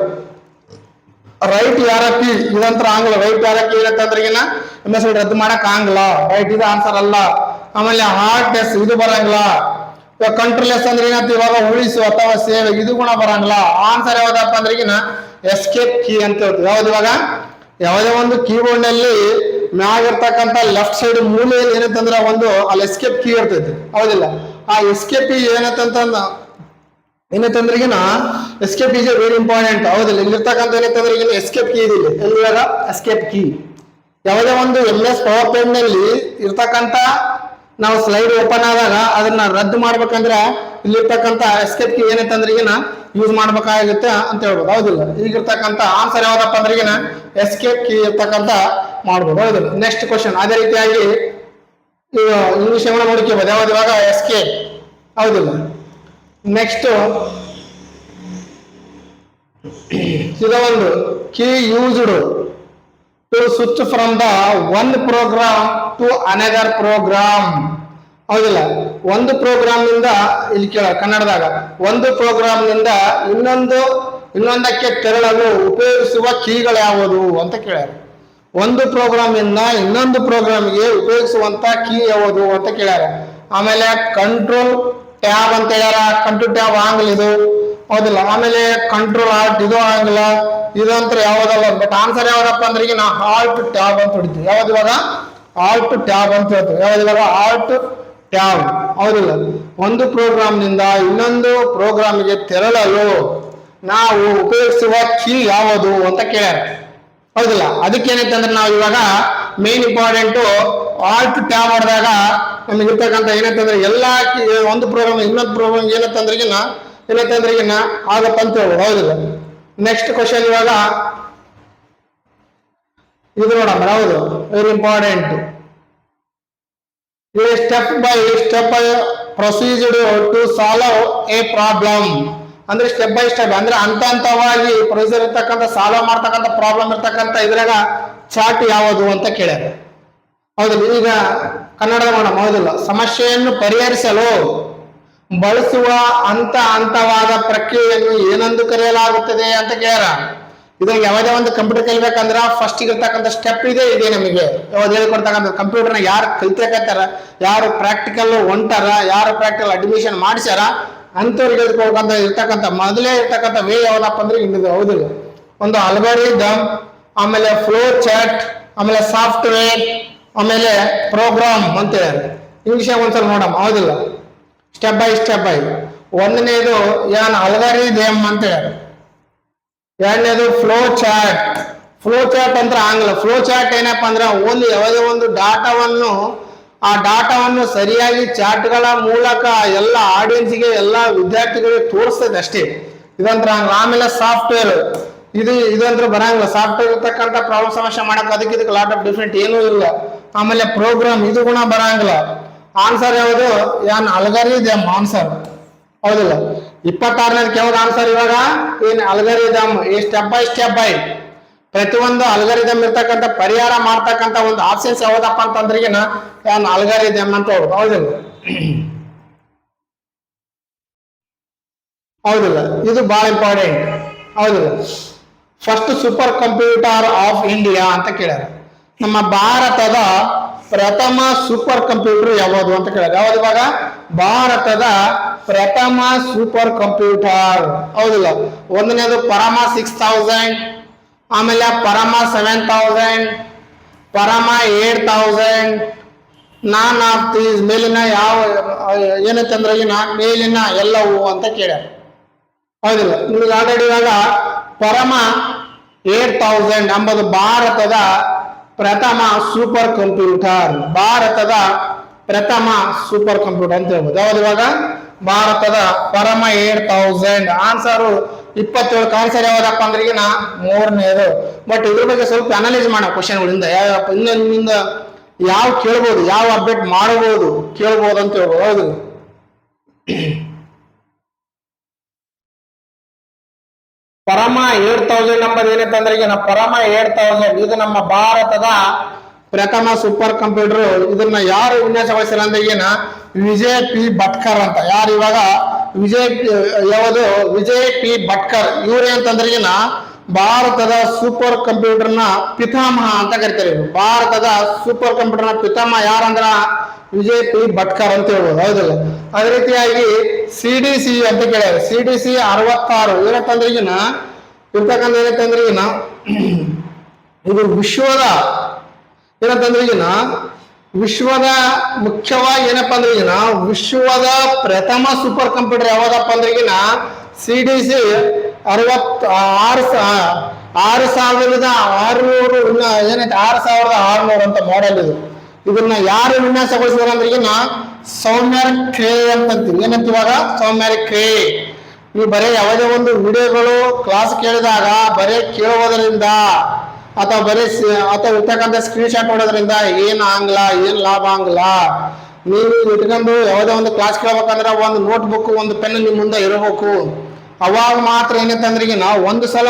ರೈಟ್ ಯಾರ ಕೀ ಇದಂತರ ಆಂಗ್ಲ. ರೈಟ್ ಯಾರ ಕೀ ಏನಂತಂದ್ರಿಗಿನ MS1 ರದ್ದು ಮಾಡಕ್ ಆಂಗ್ಲ. ರೈಟ್ ಇದು ಆನ್ಸರ್ ಅಲ್ಲ. ಆಮೇಲೆ ಹಾರ್ಟ್ನೆಸ್ ಇದು ಬರಂಗಿಲ್ಲ. ಕಂಟ್ರೋಲ್ಲೆಸ್ ಅಂದ್ರೆ ಏನಂತ ಇವಾಗ ಉಳಿಸು ಅಥವಾ ಸೇವೆ ಇದು ಗುಣ ಬರಂಗಿಲ್ಲ. ಆನ್ಸರ್ ಯಾವ್ದಪ್ಪ ಅಂದ್ರಿಗಿನ ಎಸ್ಕೇಪ್ ಕೀ ಅಂತ ಹೇಳ್ತೀವಿ. ಯಾವ್ದು ಇವಾಗ ಯಾವುದೇ ಒಂದು ಕೀಬೋರ್ಡ್ ನಲ್ಲಿ ಮ್ಯಾಗಿರ್ತಕ್ಕಂಥ ಲೆಫ್ಟ್ ಸೈಡ್ ಮೂಲೆಯಲ್ಲಿ ಏನಂತಂದ್ರೆ ಒಂದು ಅಲ್ಲಿ ಎಸ್ಕೇಪ್ ಕೀ ಇರ್ತೈತಿ. ಹೌದಿಲ್ಲ, ಆ ಎಸ್ಕೇಪ್ ಕೀ ಏನಂತಂದ್ರಿಗಿನ ಎಸ್ಕೇಪ್ ಈಸ್ ವೆರಿ ಇಂಪಾರ್ಟೆಂಟ್. ಹೌದಿಲ್ಲ, ಇಲ್ಲಿರ್ತಕ್ಕಂಥ ಏನಂತಂದ್ರಿಗಿನ ಎಸ್ಕೇಪ್ ಕೀ ಇದೆ. ಎಲ್ಲಿವಾಗ ಎಸ್ಕೇಪ್ ಕೀ ಯಾವುದೇ ಒಂದು MS ನಲ್ಲಿ ಇರ್ತಕ್ಕಂಥ ನಾವು ಸ್ಲೈಡ್ ಓಪನ್ ಆದಾಗ ಅದನ್ನ ರದ್ದು ಮಾಡ್ಬೇಕಂದ್ರೆ ಇಲ್ಲಿರ್ತಕ್ಕಂಥ ಎಸ್ಕೇಪ್ ಕೀ ಏನಂತಂದ್ರಿಗಿನ ಯೂಸ್ ಮಾಡ್ಬೇಕಾಗುತ್ತೆ ಅಂತ ಹೇಳ್ಬೋದು. ಹೌದಿಲ್ಲ, ಈಗಿರ್ತಕ್ಕಂಥ ಆನ್ಸರ್ ಯಾವ್ದಪ್ಪ ಅಂದ್ರಿಗಿನ ಎಸ್ಕೇಪ್ ಕೀ ಇರ್ತಕ್ಕಂಥ ಮಾಡ್ಬೋದು. ಹೌದಿಲ್ಲ. ನೆಕ್ಸ್ಟ್ ಕ್ವಶನ್ ಅದೇ ರೀತಿಯಾಗಿ ಇಂಗ್ಲಿಷ್ ನೋಡ್ಕೋಬಹುದು. ಯಾವ್ದು ಇವಾಗ ಎಸ್ಕೇಪ್. ಹೌದಿಲ್ಲ. ನೆಕ್ಸ್ಟ್ ಇದು ಒಂದು key used to switch from the one program to another program. ಹೌದಿಲ್ಲ, ಒಂದು ಪ್ರೋಗ್ರಾಮ್ ನಿಂದ ಇಲ್ಲಿ ಕೇಳ ಕನ್ನಡದಾಗ ಒಂದು ಪ್ರೋಗ್ರಾಮ್ ನಿಂದ ಇನ್ನೊಂದಕ್ಕೆ ತೆರಳಲು ಉಪಯೋಗಿಸುವ ಕೀಗಳು ಯಾವುದು ಅಂತ ಕೇಳ್ಯಾರ. ಒಂದು ಪ್ರೋಗ್ರಾಮ್ ಇಂದ ಇನ್ನೊಂದು ಪ್ರೋಗ್ರಾಮ್ಗೆ ಉಪಯೋಗಿಸುವಂತ ಕೀ ಯಾವುದು ಅಂತ ಕೇಳ್ಯಾರ. ಆಮೇಲೆ ಕಂಟ್ರೋಲ್ ಟ್ಯಾಬ್ ಅಂತ ಹೇಳ್ಯಾರ. ಕಂಟ್ರೋಲ್ ಟ್ಯಾಬ್ ಆಂಗ್ಲ ಇದು. ಹೌದಿಲ್ಲ. ಆಮೇಲೆ ಕಂಟ್ರೋಲ್ ಆಲ್ಟ್ ಇದು ಆಂಗ್ಲ. ಇದಂತ್ರ ಯಾವ್ದಲ್ಲ. ಬಟ್ ಆನ್ಸರ್ ಯಾವ್ದಪ್ಪ ಅಂದ್ರೆ ನಾ ಆಲ್ಟ್ ಟ್ಯಾಬ್ ಅಂತ ಹೊಡಿತೀವಿ. ಯಾವ್ದು ಇವಾಗ ಆಲ್ಟ್ ಟ್ಯಾಬ್ ಅಂತ ಹೇಳ್ತೀವಿ. ಯಾವ್ದು ಇವಾಗ ಆಲ್ಟ್ ಟ್ಯಾಬ್. ಹೌದಿಲ್ಲ, ಒಂದು ಪ್ರೋಗ್ರಾಮ್ ನಿಂದ ಇನ್ನೊಂದು ಪ್ರೋಗ್ರಾಮ್ಗೆ ತೆರಳಲು ನಾವು ಉಪಯೋಗಿಸುವ ಕೀ ಯಾವುದು ಅಂತ ಕೇಳ್ಯಾರ. ಹೌದಿಲ್ಲ, ಅದಕ್ಕೇನೈತಂದ್ರೆ ನಾವು ಇವಾಗ ಮೇನ್ ಇಂಪಾರ್ಟೆಂಟ್ ಆಲ್ಟ್ ಟ್ಯಾಬ್ ಮಾಡಿದಾಗ ನಮಗೆ ಇರ್ತಕ್ಕಂಥ ಏನಂತಂದ್ರೆ ಎಲ್ಲಾ ಒಂದು ಪ್ರೋಗ್ರಾಮ್ ಇನ್ನೊಂದು ಪ್ರೋಗ್ರಾಮ್ ಏನಂತಂದ್ರಿಗಿನ ಆಗತ್ತ ಅಂತ ಹೇಳ್ಬೋದು. ಹೌದಿಲ್ಲ. ನೆಕ್ಸ್ಟ್ ಕ್ವಶನ್ ಇವಾಗ ಇದು ನೋಡಮ್ಮ. ಹೌದು, very important. Step by step procedure to solve a problem. ಅಂದ್ರೆ ಸ್ಟೆಪ್ ಬೈ ಸ್ಟೆಪ್ ಅಂದ್ರೆ ಹಂತವಾಗಿ ಪ್ರೊಸೀಜರ್ ಇರ್ತಕ್ಕಂಥ ಸಾಲ್ವ್ ಮಾಡ್ತಕ್ಕಂಥ ಪ್ರಾಬ್ಲಮ್ ಇರ್ತಕ್ಕಂಥ ಇದ್ರಾಗ ಚಾರ್ಟ್ ಯಾವುದು ಅಂತ ಕೇಳ್ಯಾರ. ಹೌದಿಲ್ಲ. ಈಗ ಕನ್ನಡದ ಮಾಡೋಣ. ಹೌದಿಲ್ಲ, ಸಮಸ್ಯೆಯನ್ನು ಪರಿಹರಿಸಲು ಬಳಸುವ ಹಂತವಾದ ಪ್ರಕ್ರಿಯೆಯನ್ನು ಏನೆಂದು ಕರೆಯಲಾಗುತ್ತದೆ ಅಂತ ಕೇಳ್ಯಾರ. ಇದಾಗ ಯಾವುದೇ ಒಂದು ಕಂಪ್ಯೂಟರ್ ಕಲಿಬೇಕಂದ್ರ ಫಸ್ಟ್ ಇರ್ತಕ್ಕಂಥ ಸ್ಟೆಪ್ ಇದೆ ನಮಗೆ ಯಾವ್ದು ಹೇಳ್ಕೊಡ್ತಕ್ಕಂಥ ಕಂಪ್ಯೂಟರ್ನ ಯಾರು ಕಲಿತಕ್ಕಂತಾರ, ಯಾರು ಪ್ರಾಕ್ಟಿಕಲ್ ಹೊಂಟಾರ, ಯಾರು ಪ್ರಾಕ್ಟಿಕಲ್ ಅಡ್ಮಿಷನ್ ಮಾಡಿಸ್ಯಾರ ಅಂತವ್ರಿಗೆ ಹೇಳ್ಕೊಡ್ಕಂತ ಇರ್ತಕ್ಕಂಥ ಮೊದಲೇ ಇರ್ತಕ್ಕಂಥ ವೇ ಯಾವ್ದಪ್ಪ ಅಂದ್ರೆ ಇನ್ನಿದೆ. ಹೌದಿಲ್ಲ, ಒಂದು ಅಲ್ಗಾರಿದಮ್, ಆಮೇಲೆ ಫ್ಲೋ ಚಾರ್ಟ್, ಆಮೇಲೆ ಸಾಫ್ಟ್ವೇರ್, ಆಮೇಲೆ ಪ್ರೋಗ್ರಾಮ್ ಅಂತ ಹೇಳ್ಯಾರ. ಇಂಗ್ಲಿಷ್ ಒಂದ್ಸಲ ನೋಡಮ್ಮ. ಹೌದಿಲ್ಲ, ಸ್ಟೆಪ್ ಬೈ ಒಂದನೇದು ಏನ್ ಅಲ್ಗಾರಿದಮ್ ಅಂತ ಹೇಳ್ಯಾರ. ಎರಡನೇದು ಫ್ಲೋ ಚಾರ್ಟ್ ಅಂದ್ರೆ ಆಂಗ್ಲ. ಫ್ಲೋ ಚಾರ್ಟ್ ಏನಪ್ಪಾ ಅಂದ್ರೆ ಓನ್ಲಿ ಯಾವುದೇ ಒಂದು ಡಾಟಾವನ್ನು ಸರಿಯಾಗಿ ಚಾರ್ಟ್ಗಳ ಮೂಲಕ ಎಲ್ಲ ಆಡಿಯನ್ಸ್ಗೆ ಎಲ್ಲ ವಿದ್ಯಾರ್ಥಿಗಳಿಗೆ ತೋರಿಸ್ತದೆ ಅಷ್ಟೇ. ಇದಂತ್ರ ಆಂಗ್ಲ. ಆಮೇಲೆ ಸಾಫ್ಟ್ವೇರ್ ಇದಂತ್ರ ಬರಂಗಿಲ್ಲ. ಸಾಫ್ಟ್ವೇರ್ ಇರ್ತಕ್ಕಂಥ ಪ್ರಾಬ್ಲಮ್ ಸಮಸ್ಯೆ ಮಾಡಕ್ ಅದಕ್ಕೆ ಲಾಟ್ ಆಫ್ ಡಿಫ್ರೆಂಟ್ ಏನೂ ಇಲ್ಲ. ಆಮೇಲೆ ಪ್ರೋಗ್ರಾಮ್ ಇದು ಗುಣ ಬರಂಗಿಲ್ಲ. ಆನ್ಸರ್ ಯಾವುದು ಏನ್ ಅಲ್ಗಾರಿದಮ್ ಆನ್ಸರ್. ಹೌದಿಲ್ಲ, 26ನೇದಕ್ಕೆ ಯಾವ್ದು ಆನ್ಸರ್ ಇವಾಗ ಏನ್ ಅಲ್ಗಾರಿದಮ್. ಸ್ಟೆಪ್ ಬೈ ಪ್ರತಿಯೊಂದು ಅಲ್ಗಾರಿದಮ್ ಇರ್ತಕ್ಕಂಥ ಪರಿಹಾರ ಮಾಡ್ತಕ್ಕಂಥ ಒಂದು ಆಪ್ಷನ್ಸ್ ಯಾವ್ದಪ್ಪ ಅಂತಂದ್ರೆ ಏನ್ ಅಲ್ಗಾರಿದಮ್ ಅಂತ ಹೇಳ್ಬೋದು. ಹೌದಿಲ್ಲ. ಹೌದಿಲ್ಲ, ಇದು ಬಹಳ ಇಂಪಾರ್ಟೆಂಟ್. ಹೌದಿಲ್ಲ, first super computer of India ಅಂತ ಕೇಳ್ಯಾರ. ನಮ್ಮ ಭಾರತದ ಪ್ರಥಮ ಸೂಪರ್ ಕಂಪ್ಯೂಟರ್ ಯಾವುದು ಅಂತ ಕೇಳಿದ್ರೆ ಯಾವ್ದು ಇವಾಗ ಭಾರತದ ಪ್ರಥಮ ಸೂಪರ್ ಕಂಪ್ಯೂಟರ್. ಹೌದಿಲ್ಲ, ಒಂದನೇದು ಪರಮ 6000, ಆಮೇಲೆ ಪರಮ 7000, ಪರಮ 8000. ನಾನ್ ಆಫ್ ದೀಸ್ ಮೇಲಿನ ಯಾವ ಏನಂತಂದ್ರೆ ಮೇಲಿನ ಎಲ್ಲವೂ ಅಂತ ಕೇಳ್ಯಾರ. ಹೌದಿಲ್ಲ, ನಿಮ್ಗೆ ಆಲ್ರೆಡಿ ಇವಾಗ ಪರಮ 8000 ಎಂಬುದು ಭಾರತದ ಪ್ರಥಮ ಸೂಪರ್ ಕಂಪ್ಯೂಟರ್. ಭಾರತದ ಪ್ರಥಮ ಸೂಪರ್ ಕಂಪ್ಯೂಟರ್ ಅಂತ ಹೇಳ್ಬೋದು. ಯಾವ್ದು ಇವಾಗ ಭಾರತದ ಪರಮ 8000. ಆನ್ಸರು 27 ಆನ್ಸರ್ ಯಾವ್ದಪ್ಪ ಅಂದ್ರೆ ಮೂರನೇದು. ಬಟ್ ಇದ್ರ ಬಗ್ಗೆ ಸ್ವಲ್ಪ ಅನಲೈಸ್ ಮಾಡೋ ಕ್ವಶನ್ಗಳಿಂದ ಯಾವ ನಿಮ್ಮಿಂದ ಯಾವ ಕೇಳ್ಬೋದು, ಯಾವ ಅಪ್ಡೇಟ್ ಮಾಡಬಹುದು ಕೇಳ್ಬೋದು ಅಂತ ಹೇಳ್ಬೋದು. ಹೌದು. ಪರಮ 8000 ನಂಬರ್ ಏನೈತೆ ಅಂದ್ರೆ ಈಗ ಪರಮ 8000 ಇದು ನಮ್ಮ ಭಾರತದ ಪ್ರಥಮ ಸೂಪರ್ ಕಂಪ್ಯೂಟರ್. ಇದನ್ನ ಯಾರು ವಿನ್ಯಾಸಗೊಳಿಸಿಲ್ಲ ಅಂದ್ರೆ ಈಗಿನ ವಿಜಯ್ ಪಿ ಭಟ್ಕರ್ ಅಂತ. ಯಾರು ಇವಾಗ ವಿಜಯ್ ಪಿ ಭಟ್ಕರ್ ಇವ್ರೆ ಅಂತಂದ್ರೆ ಈಗಿನ ಭಾರತದ ಸೂಪರ್ ಕಂಪ್ಯೂಟರ್ನ ಪಿತಾಮಹ ಅಂತ ಕರಿತಾರೆ. ಭಾರತದ ಸೂಪರ್ ಕಂಪ್ಯೂಟರ್ನ ಪಿತಾಮಹ ಯಾರಂದ್ರ ವಿಜಯ್ ಪಿ ಭಟ್ಕರ್ ಅಂತ ಹೇಳ್ಬೋದು, ಹೌದಿಲ್ಲ. ಅದೇ ರೀತಿಯಾಗಿ CDC ಅಂತ ಕೇಳ್ಯಾರ. CDC 66 ಏನಂತಂದ್ರೆ ಈಗಿನ ಇರ್ತಕ್ಕಂಥ ಏನಂತಂದ್ರೆ ಈಗಿನ ಇದು ವಿಶ್ವದ ಏನಂತಂದ್ರೆ ಈಗಿನ ವಿಶ್ವದ ಮುಖ್ಯವಾಗಿ ಏನಪ್ಪಾ ಅಂದ್ರೆ ಈಗಿನ ವಿಶ್ವದ ಪ್ರಥಮ ಸೂಪರ್ ಕಂಪ್ಯೂಟರ್ ಯಾವ್ದಪ್ಪ ಅಂದ್ರೆ ಈಗಿನ CDC 6600 ಏನೈತೆ 6600 ಅಂತ ಮಾಡೆಲ್ ಇದು. ಇದನ್ನ ಯಾರು ವಿನ್ಯಾಸಗೊಳಿಸಿದಾರೆ ಅಂದ್ರೆ ಈಗಿನ ಸೌಮ್ಯರ್ ಖೇ ಅಂತಂತೀವಿ. ಏನಂತ ಇವಾಗ ಸೌಮ್ಯರ್ ಖೇ. ನೀವು ಬರೀ ಯಾವುದೇ ಒಂದು ವಿಡಿಯೋಗಳು ಕ್ಲಾಸ್ ಕೇಳಿದಾಗ ಬರೀ ಕೇಳುವುದರಿಂದ ಅಥವಾ ಇರ್ತಕ್ಕಂಥ ಸ್ಕ್ರೀನ್ ಶಾಟ್ ನೋಡೋದ್ರಿಂದ ಏನ್ ಆಗಲ್ಲ, ಏನ್ ಲಾಭ ಆಗಲ್ಲ. ನೀವು ಇಟ್ಕೊಂಡು ಯಾವುದೇ ಒಂದು ಕ್ಲಾಸ್ ಕೇಳ್ಬೇಕಂದ್ರೆ ಒಂದು ನೋಟ್ ಬುಕ್ ಒಂದು ಪೆನ್ ನಿಮ್ ಮುಂದೆ ಇರಬೇಕು. ಅವಾಗ ಮಾತ್ರ ಏನಂತಂದ್ರೆ ಈಗ ನಾವು ಒಂದು ಸಲ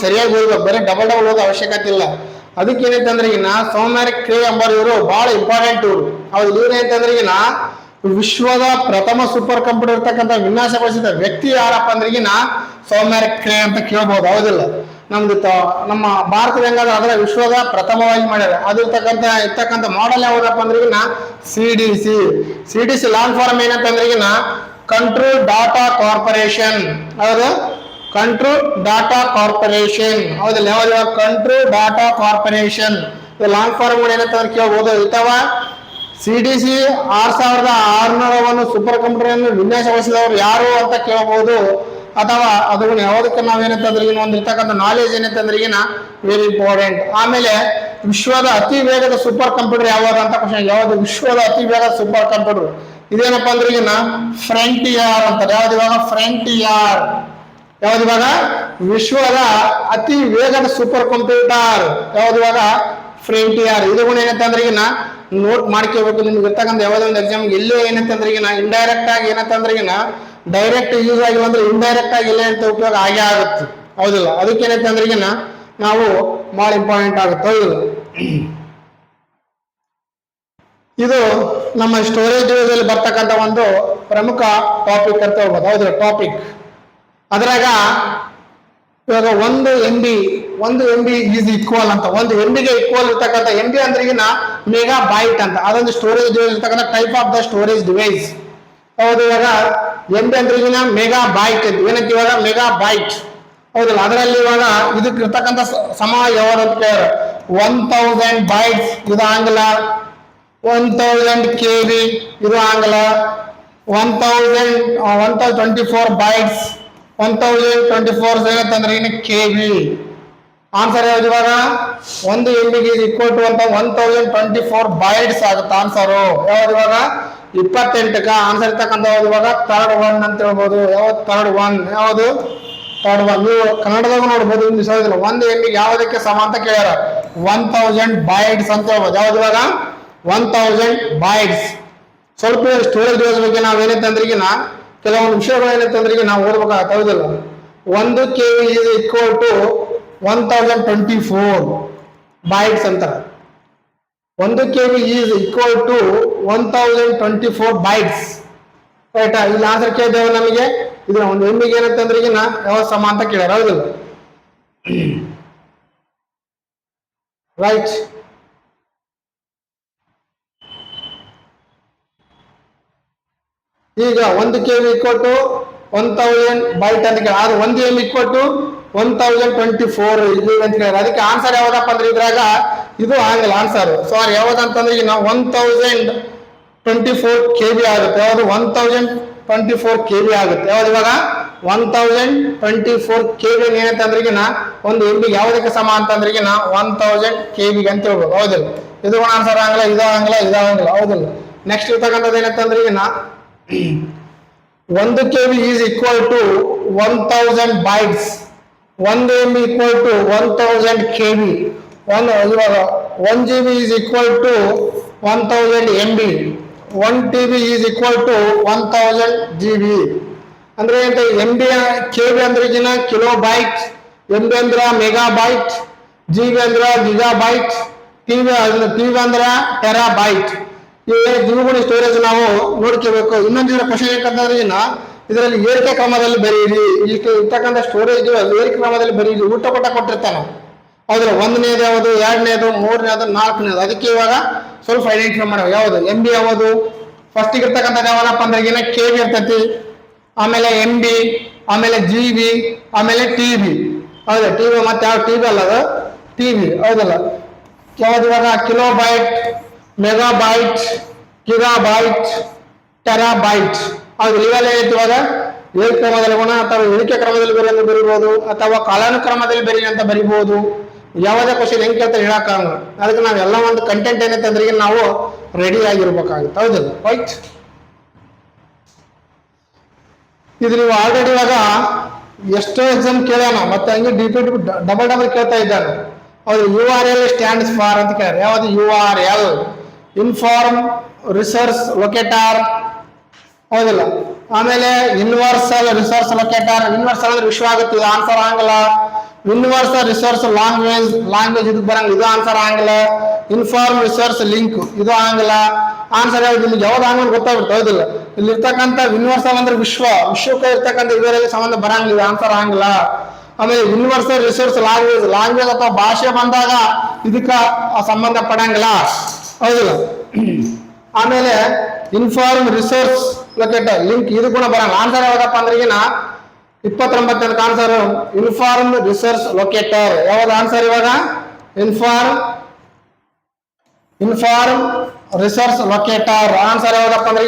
ಸರಿಯಾಗಿ ಓದ್ಬೇಕು, ಬರೀ ಡಬಲ್ ಓದೋ ಅವಶ್ಯಕತೆ ಇಲ್ಲ. ಅದಕ್ಕೆ ಏನೈತಂದ್ರೆ ಈಗ ಸೌಮ್ಯರ್ ಖೇ ಎಂಬರ್ ಇವರು ಬಹಳ ಇಂಪಾರ್ಟೆಂಟ್ ಇವರು. ಅವ್ರು ಏನೈತಂದ್ರೆ ಈಗ ವಿಶ್ವದ ಪ್ರಥಮ ಸೂಪರ್ ಕಂಪ್ಯೂಟರ್ ಇರ್ತಕ್ಕಂಥ ವಿನ್ಯಾಸಗೊಳಿಸಿದ ವ್ಯಕ್ತಿ ಯಾರಪ್ಪ ಅಂದ್ರೆ ಈಗಿನ ಸೌಮ್ಯರ್ ಖೇ ಅಂತ ಕೇಳ್ಬೋದು, ಹೌದಿಲ್ಲ. ನಮ್ಮ ಭಾರತದ ಹೆಂಗಾದ್ರೆ ಅದರ ವಿಶ್ವದ ಪ್ರಥಮವಾಗಿ ಮಾಡ್ಯಾರ. ಅದು ಇರ್ತಕ್ಕಂಥ ಮಾಡೆಲ್ ಯಾವ್ದಪ್ಪ ಅಂದ್ರೆ ಈಗಿನ CDC ಲಾಂಗ್ ಫಾರ್ಮ್ ಏನಂತಂದ್ರೆ ಈಗಿನ ಕಂಟ್ರೋಲ್ ಡಾಟಾ ಕಾರ್ಪೊರೇಷನ್. ಹೌದು, ಕಂಟ್ರೋಲ್ ಡಾಟಾ ಕಾರ್ಪೊರೇಷನ್, ಹೌದಿಲ್ಲ. ಯಾವ್ದು control data corporation long form ಏನಂತಂದ್ರೆ ಕೇಳ್ಬೋದು. ಅಥವಾ CDC 6600 ಸೂಪರ್ ಕಂಪ್ಯೂಟರ್ ಅನ್ನು ವಿನ್ಯಾಸಗೊಳಿಸಿದವರು ಯಾರು ಅಂತ ಕೇಳಬಹುದು. ಅಥವಾ ಅದನ್ನ ಯಾವುದಕ್ಕೆ ನಾವೇನಂತಂದ್ರೆ ಈಗ ಒಂದು ಇರ್ತಕ್ಕಂಥ ನಾಲೆಜ್ ಏನಂತಂದ್ರೆ ಈಗಿನ ವೆರಿ ಇಂಪಾರ್ಟೆಂಟ್. ಆಮೇಲೆ ವಿಶ್ವದ ಅತಿ ವೇಗದ ಸೂಪರ್ ಕಂಪ್ಯೂಟರ್ ಯಾವ್ದು ಅಂತ ಕ್ವಶನ್. ಯಾವ್ದು ವಿಶ್ವದ ಅತಿ ವೇಗದ ಸೂಪರ್ ಕಂಪ್ಯೂಟರ್? ಇದೇನಪ್ಪ ಅಂದ್ರೆ ಈಗಿನ ಫ್ರಂಟಿಯರ್ ಅಂತಾರೆ. ಯಾವ್ದು ಇವಾಗ ಫ್ರಂಟಿಯರ್. ಯಾವ್ದು ಇವಾಗ ವಿಶ್ವದ ಅತಿ ವೇಗದ ಸೂಪರ್ ಕಂಪ್ಯೂಟರ್ ಯಾವ್ದು ಇವಾಗ ಫ್ರಂಟಿಯರ್. ಇದು ಏನಂತಂದ್ರೆ ಈಗಿನ ನೋಟ್ ಮಾಡ್ಕೋಬೇಕು. ನಿಮ್ಗೆ ಇರ್ತಕ್ಕಂಥ ಯಾವುದೋ ಒಂದು ಎಕ್ಸಾಮ್ ಎಲ್ಲೋ ಏನಂತಂದ್ರೆ ಈಗಿನ ಇಂಡೈರೆಕ್ಟ್ ಆಗಿ ಏನಂತಂದ್ರೆ ಈಗಿನ ಡೈರೆಕ್ಟ್ ಯೂಸ್ ಆಗಿಲ್ಲ ಅಂದ್ರೆ ಇಂಡೈರೆಕ್ಟ್ ಆಗಿ ಇಲ್ಲ ಅಂತ ಉಪಯೋಗ ಆಗೇ ಆಗುತ್ತೆ, ಹೌದಿಲ್ಲ. ಅದಕ್ಕೆ ಏನಂತಂದ್ರೆ ಈಗಿನ ನಾವು ಬಹಳ ಇಂಪಾರ್ಟೆಂಟ್ ಆಗುತ್ತೆ, ಹೌದಿಲ್ಲ. ಇದು ನಮ್ಮ ಸ್ಟೋರೇಜ್ ಡಿವೈಸ್ ಬರ್ತಕ್ಕಂಥ ಒಂದು ಪ್ರಮುಖ ಟಾಪಿಕ್ ಅಂತ ಹೇಳ್ಬೋದು, ಹೌದಿಲ್ಲ. ಟಾಪಿಕ್ ಅದ್ರಾಗ ಇವಾಗ 1 MB ಈಸ್ ಈಕ್ವಲ್ ಅಂತ. 1 MB ಗೆ ಈಕ್ವಲ್ ಇರ್ತಕ್ಕಂಥ MB ಅಂದ್ರೆ ಈಗಿನ ಮೆಗಾ ಬೈಟ್ ಅಂತ. ಅದೊಂದು ಸ್ಟೋರೇಜ್ ಡಿವೈಸ್ ಇರ್ತಕ್ಕಂಥ type of the storage device, ಹೌದು. ಇವಾಗ MB ಅಂದ್ರೆ ಈಗಿನ ಮೆಗಾ ಬೈಟ್ ಅಂತ. ಏನಂತ ಇವಾಗ ಮೆಗಾ ಬೈಟ್, ಹೌದಲ್ಲ. ಅದರಲ್ಲಿ ಇವಾಗ ಇದಕ್ಕೆ ಇರ್ತಕ್ಕಂಥ ಸಮ ಯಾವ್ದು ಅಂತ ಕೇಳಿದ್ರೆ 1000 ಬೈಟ್ಸ್ ಇದು ಆಂಗ್ಲ, 1000 KB ಇದು ಆಂಗ್ಲ, 1024 ಬೈಟ್ಸ್ 1024 ಏನಂತಂದ್ರೆ ಇನ್ನು KB. ಆನ್ಸರ್ ಯಾವ್ದು ಇವಾಗ 1 MB ಈಸ್ ಈಕ್ವಲ್ ಟು ಅಂತ 1024 ಬೈಟ್ಸ್ ಆಗುತ್ತೆ ಆನ್ಸರು. ಯಾವ್ದು ಇವಾಗ 28ಕ ಆನ್ಸರ್ ಇರ್ತಕ್ಕಂಥ ಯಾವ್ದು ಇವಾಗ ಥರ್ಡ್ ಒನ್ ಅಂತ ಹೇಳ್ಬೋದು. ಯಾವ್ದು ಥರ್ಡ್ ಒನ್? ಯಾವುದು ಥರ್ಡ್ ಒನ್? ನೀವು ಕನ್ನಡದಾಗ ನೋಡ್ಬೋದು. ಇಂಗ್ಲಿಷ್ 1 MB ಯಾವುದಕ್ಕೆ ಸಮ ಅಂತ ಕೇಳ್ಯಾರ 1000 ಬೈಟ್ಸ್ ಅಂತ ಹೇಳ್ಬೋದು. ಯಾವ್ದು ಇವಾಗ 1000 ಬೈಟ್ಸ್. ಸ್ವಲ್ಪ ಸ್ಟೋರೇಜ್ ಡಿವೈಸ್ ಬಗ್ಗೆ ನಾವೇನಂತಂದ್ರೆ ಈಗಿನ ಕೆಲವೊಂದು ವಿಷಯಗಳು ಏನಂತಂದ್ರೆ ಈಗ ನಾವು ಓದ್ಬೇಕಾಗತ್ತೆ, ಹೌದಿಲ್ಲ. 1 KB is equal to 1024 bytes ಅಂತ. 1 KB is equal to 1024 bytes, ರೈಟಾ? ಇಲ್ಲಿ ಆನ್ಸರ್ ಕೇಳಿದ್ದೇವೆ ನಮಗೆ. ಇದನ್ನ 1 MB ಏನಂತಂದ್ರೆ ಈಗಿನ ಯಾವ ಸಮ ಅಂತ ಕೇಳ್ಯಾರ, ಹೌದಿಲ್ಲ. ರೈಟ್. ಈಗ 1 KB ಈಕ್ವಲ್ ಟು 1000 ಬೈಟ್ ಅಂತ ಕೇಳ. ಅದು 1 MB ಈಕ್ವಲ್ ಟು 1024 ಅಂತ ಕೇಳ. ಅದಕ್ಕೆ ಆನ್ಸರ್ ಯಾವ್ದಪ್ಪ ಅಂದ್ರೆ ಇದ್ರಾಗ ಇದು ಆಗಲ್ಲ ಆನ್ಸರ್. ಸಾರಿ, ಯಾವ್ದಂತಂದ್ರೆ ಈಗ ನಾವು 1024 KB ಆಗುತ್ತೆ. ಯಾವ್ದು 1024 KB ಆಗುತ್ತೆ. ಯಾವ್ದು ಇವಾಗ 1024 KB ಏನಂತಂದ್ರೆ ಈಗ 1 MB ಯಾವುದಕ್ಕೆ ಸಮ ಅಂತಂದ್ರೆ ಈಗ 1000 KB ಅಂತ ಹೇಳ್ಬೋದು, ಹೌದಿಲ್ಲ. ಇದು ಆನ್ಸರ್ ಆಗಲ್ಲ, ಇದು ಆಗಲ್ಲ, ಇದಾಗಲ್ಲ, ಹೌದಿಲ್ಲ. ನೆಕ್ಸ್ಟ್ ಇರ್ತಕ್ಕಂಥದ್ದು ಏನಂತಂದ್ರೆ ಈಗ 1 KB is equal to 1000 bytes. 1 MB equal to 1000 KB. ಇವಾಗ 1 GB is equal to 1000 MB. 1 TB is equal to 1000 GB. ಅಂದ್ರೆ ಎಂತ MB KB ಅಂದ್ರೆ ಈಗಿನ ಕಿಲೋ ಬೈಟ್, MB ಅಂದ್ರ ಮೆಗಾ ಬೈಟ್, GB ಅಂದ್ರ ಗಿಗಾ ಬೈಟ್, TB ಅಂದ್ರ ಟೆರಾ ಬೈಟ್. ಇವುಗಳು ಸ್ಟೋರೇಜ್ ನಾವು ನೋಡ್ಕೋಬೇಕು. ಇನ್ನೊಂದು ಕ್ವಶನ್ ಏನಂತಂದ್ರೆ ಇದರಲ್ಲಿ ಏರಿಕೆ ಕ್ರಮದಲ್ಲಿ ಬರೀರಿ. ಇಷ್ಟು ಇರ್ತಕ್ಕಂಥ ಸ್ಟೋರೇಜ್ ಏರಿಕೆ ಕ್ರಮದಲ್ಲಿ ಬರೀರಿ. ಊಟ ಕೊಟ್ಟಿರ್ತಾನೆ ಹೌದಲ್ಲ, 1ನೇದು ಯಾವುದು, 2ನೇದು, 3ನೇದು, 4ನೇದು. ಅದಕ್ಕೆ ಇವಾಗ ಸ್ವಲ್ಪ ಐಡೆಂಟಿಫೈ ಮಾಡುವ ಯಾವುದು MB ಯಾವುದು. ಫಸ್ಟಿಗೆ ಇರ್ತಕ್ಕಂಥದ್ದು ಯಾವದಪ್ಪ ಅಂದ್ರೆ KB ಇರ್ತೈತಿ, ಆಮೇಲೆ MB, ಆಮೇಲೆ GB, ಆಮೇಲೆ TB. ಹೌದಾ, TB ಮತ್ತೆ ಯಾವ TB ಅಲ್ಲ, ಅದು TB. ಹೌದಲ್ಲ, ಯಾವ್ದು ಇವಾಗ kilobyte, megabyte, gigabyte, terabyte. ಹೌದು, ಇವೆಲ್ಲ ಏನೈತಿ ಇವಾಗ ಏರಿಕೆ ಕ್ರಮದಲ್ಲಿ ಗುಣ ಅಥವಾ ಇಳಿಕೆ ಕ್ರಮದಲ್ಲಿ ಬರಿ ಅಂತ ಬರಿಬಹುದು, ಅಥವಾ ಕಾಲಾನುಕ್ರಮದಲ್ಲಿ ಬರಿ ಅಂತ ಬರಿಬಹುದು. ಯಾವುದೇ ಕ್ವಶನ್ ಹೆಂಗೆ ಕೇಳ್ತಾರೆ ಹೇಳಕ್ಕಾಗಲ್ಲ. ಅದಕ್ಕೆ ನಾವೆಲ್ಲ ಒಂದು ಕಂಟೆಂಟ್ ಏನೈತೆ ಅಂದ್ರೆ ಈಗ ನಾವು ರೆಡಿ ಆಗಿರ್ಬೇಕಾಗುತ್ತೆ. ಹೌದಲ್ಲ, ರೈಟ್. ಇದು ನೀವು ಆಲ್ರೆಡಿ ಇವಾಗ ಎಷ್ಟೋ ಎಕ್ಸಾಮ್ ಕೇಳೋಣ, ಮತ್ತೆ ಹಂಗೆ ಡಬಲ್ ಕೇಳ್ತಾ ಇದ್ದಾನೆ. ಹೌದು, URL ಸ್ಟ್ಯಾಂಡ್ಸ್ ಫಾರ್ ಅಂತ ಕೇಳ್ಯಾರ. ಯಾವುದು URL, ಇನ್ಫಾರ್ಮ್ ರಿಸೋರ್ಸ್ ಲೊಕೇಟರ್. ಹೌದಿಲ್ಲ, ಆಮೇಲೆ ಯೂನಿವರ್ಸಲ್ ರಿಸೋರ್ಸ್ ಲೊಕೇಟರ್. ಯೂನಿವರ್ಸಲ್ ಅಂದ್ರೆ ವಿಶ್ವ ಆಗುತ್ತೆ, ಇದು ಆನ್ಸರ್ ಆಗಲ್ಲ. ಯೂನಿವರ್ಸಲ್ ರಿಸೋರ್ಸ್ ಲ್ಯಾಂಗ್ವೇಜ್ ಇದಕ್ಕೆ ಬರಂಗಿಲ್ಲ, ಇದು ಆನ್ಸರ್ ಆಗಲ್ಲ. ಇನ್ಫಾರ್ಮ್ ರಿಸೋರ್ಸ್ ಲಿಂಕ್, ಇದು ಆಗಲ್ಲ. ಆನ್ಸರ್ ಯಾವ್ದು ನಿಮ್ಗೆ ಯಾವ್ದು ಆಗಲ್ಲ ಗೊತ್ತಾಗ್ಬಿಡ್ತು. ಹೌದಿಲ್ಲ, ಇಲ್ಲಿ ಇರ್ತಕ್ಕಂಥ ಯೂನಿವರ್ಸಲ್ ಅಂದ್ರೆ ವಿಶ್ವಕ್ಕೆ ಇರ್ತಕ್ಕಂಥ ಇದರಲ್ಲಿ ಸಂಬಂಧ ಬರಂಗಿಲ್ಲ, ಆನ್ಸರ್ ಆಗಲ್ಲ. ಆಮೇಲೆ ಯೂನಿವರ್ಸಲ್ ರಿಸೋರ್ಸ್ ಲ್ಯಾಂಗ್ವೇಜ್ ಅಥವಾ ಭಾಷೆ ಬಂದಾಗ ಇದಕ್ಕ ಸಂಬಂಧ ಪಡಂಗಿಲ್ಲ. ಹೌದಿಲ್ಲ, ಆಮೇಲೆ ಇನ್ಫಾರ್ಮ್ ರಿಸೋರ್ಸ್ ಲೊಕೇಟರ್ ಲಿಂಕ್, ಇದು ಕೂಡ ಬರಲ್ಲ. ಆನ್ಸರ್ ಯಾವ್ದಪ್ಪ ಅಂದ್ರೆ 29ನೇ ಆನ್ಸರ್ ಇನ್ಫಾರ್ಮ್ ರಿಸೋರ್ಸ್ ಲೊಕೇಟರ್. ಯಾವ್ದು ಆನ್ಸರ್ ಇವಾಗ ಇನ್ಫಾರ್ಮ್ ರಿಸೋರ್ಸ್ ಲೊಕೇಟರ್. ಆನ್ಸರ್ ಯಾವ್ದಪ್ಪ ಅಂದ್ರೆ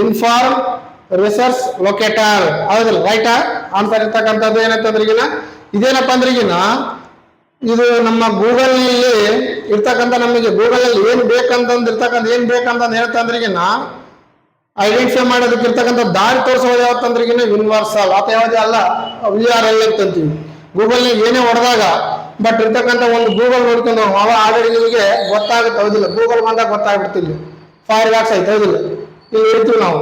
ಇನ್ಫಾರ್ಮ್ ರಿಸೋರ್ಸ್ ಲೊಕೇಟರ್. ಹೌದಿಲ್ಲ, ರೈಟಾ? ಆನ್ಸರ್ ಇರ್ತಕ್ಕಂಥದ್ದು ಏನಂತಂದ್ರೆ ಇದೇನಪ್ಪ ಅಂದ್ರೆ ಇದು ನಮ್ಮ ಗೂಗಲ್ ನಲ್ಲಿ ಇರ್ತಕ್ಕಂಥ, ನಮಗೆ ಗೂಗಲ್ ನಲ್ಲಿ ಏನ್ ಬೇಕಂತ ಹೇಳ್ತಂದ್ರೆ ಐಡೆಂಟಿಫೈ ಮಾಡೋದಕ್ಕೆ ಇರ್ತಕ್ಕಂಥ ದಾರಿ ತೋರಿಸೋದು ಯಾವತ್ತಂದ್ರೆ ಯೂನಿವರ್ಸಲ್ ಅಥವಾ ಯಾವುದೇ ಅಲ್ಲ URL ಅಂತಂತೀವಿ. ಗೂಗಲ್ ನಲ್ಲಿ ಏನೇ ಹೊಡೆದಾಗ ಬಟ್ ಇರ್ತಕ್ಕಂಥ ಒಂದು ಗೂಗಲ್ ನೋಡ್ಕೊಂಡು ಅವ ಆಲ್ರೆಡಿ ನಿಮಗೆ ಗೊತ್ತಾಗುತ್ತೆ. ಹೌದಿಲ್ಲ, ಗೂಗಲ್ ಬಂದಾಗ ಗೊತ್ತಾಗ್ಬಿಡ್ತಿಲ್ಲ, ಫೈರ್ ಬಾಕ್ಸ್ ಆಯ್ತು. ಹೌದಿಲ್ಲ, ಇಲ್ಲಿ ಇರ್ತೀವಿ ನಾವು.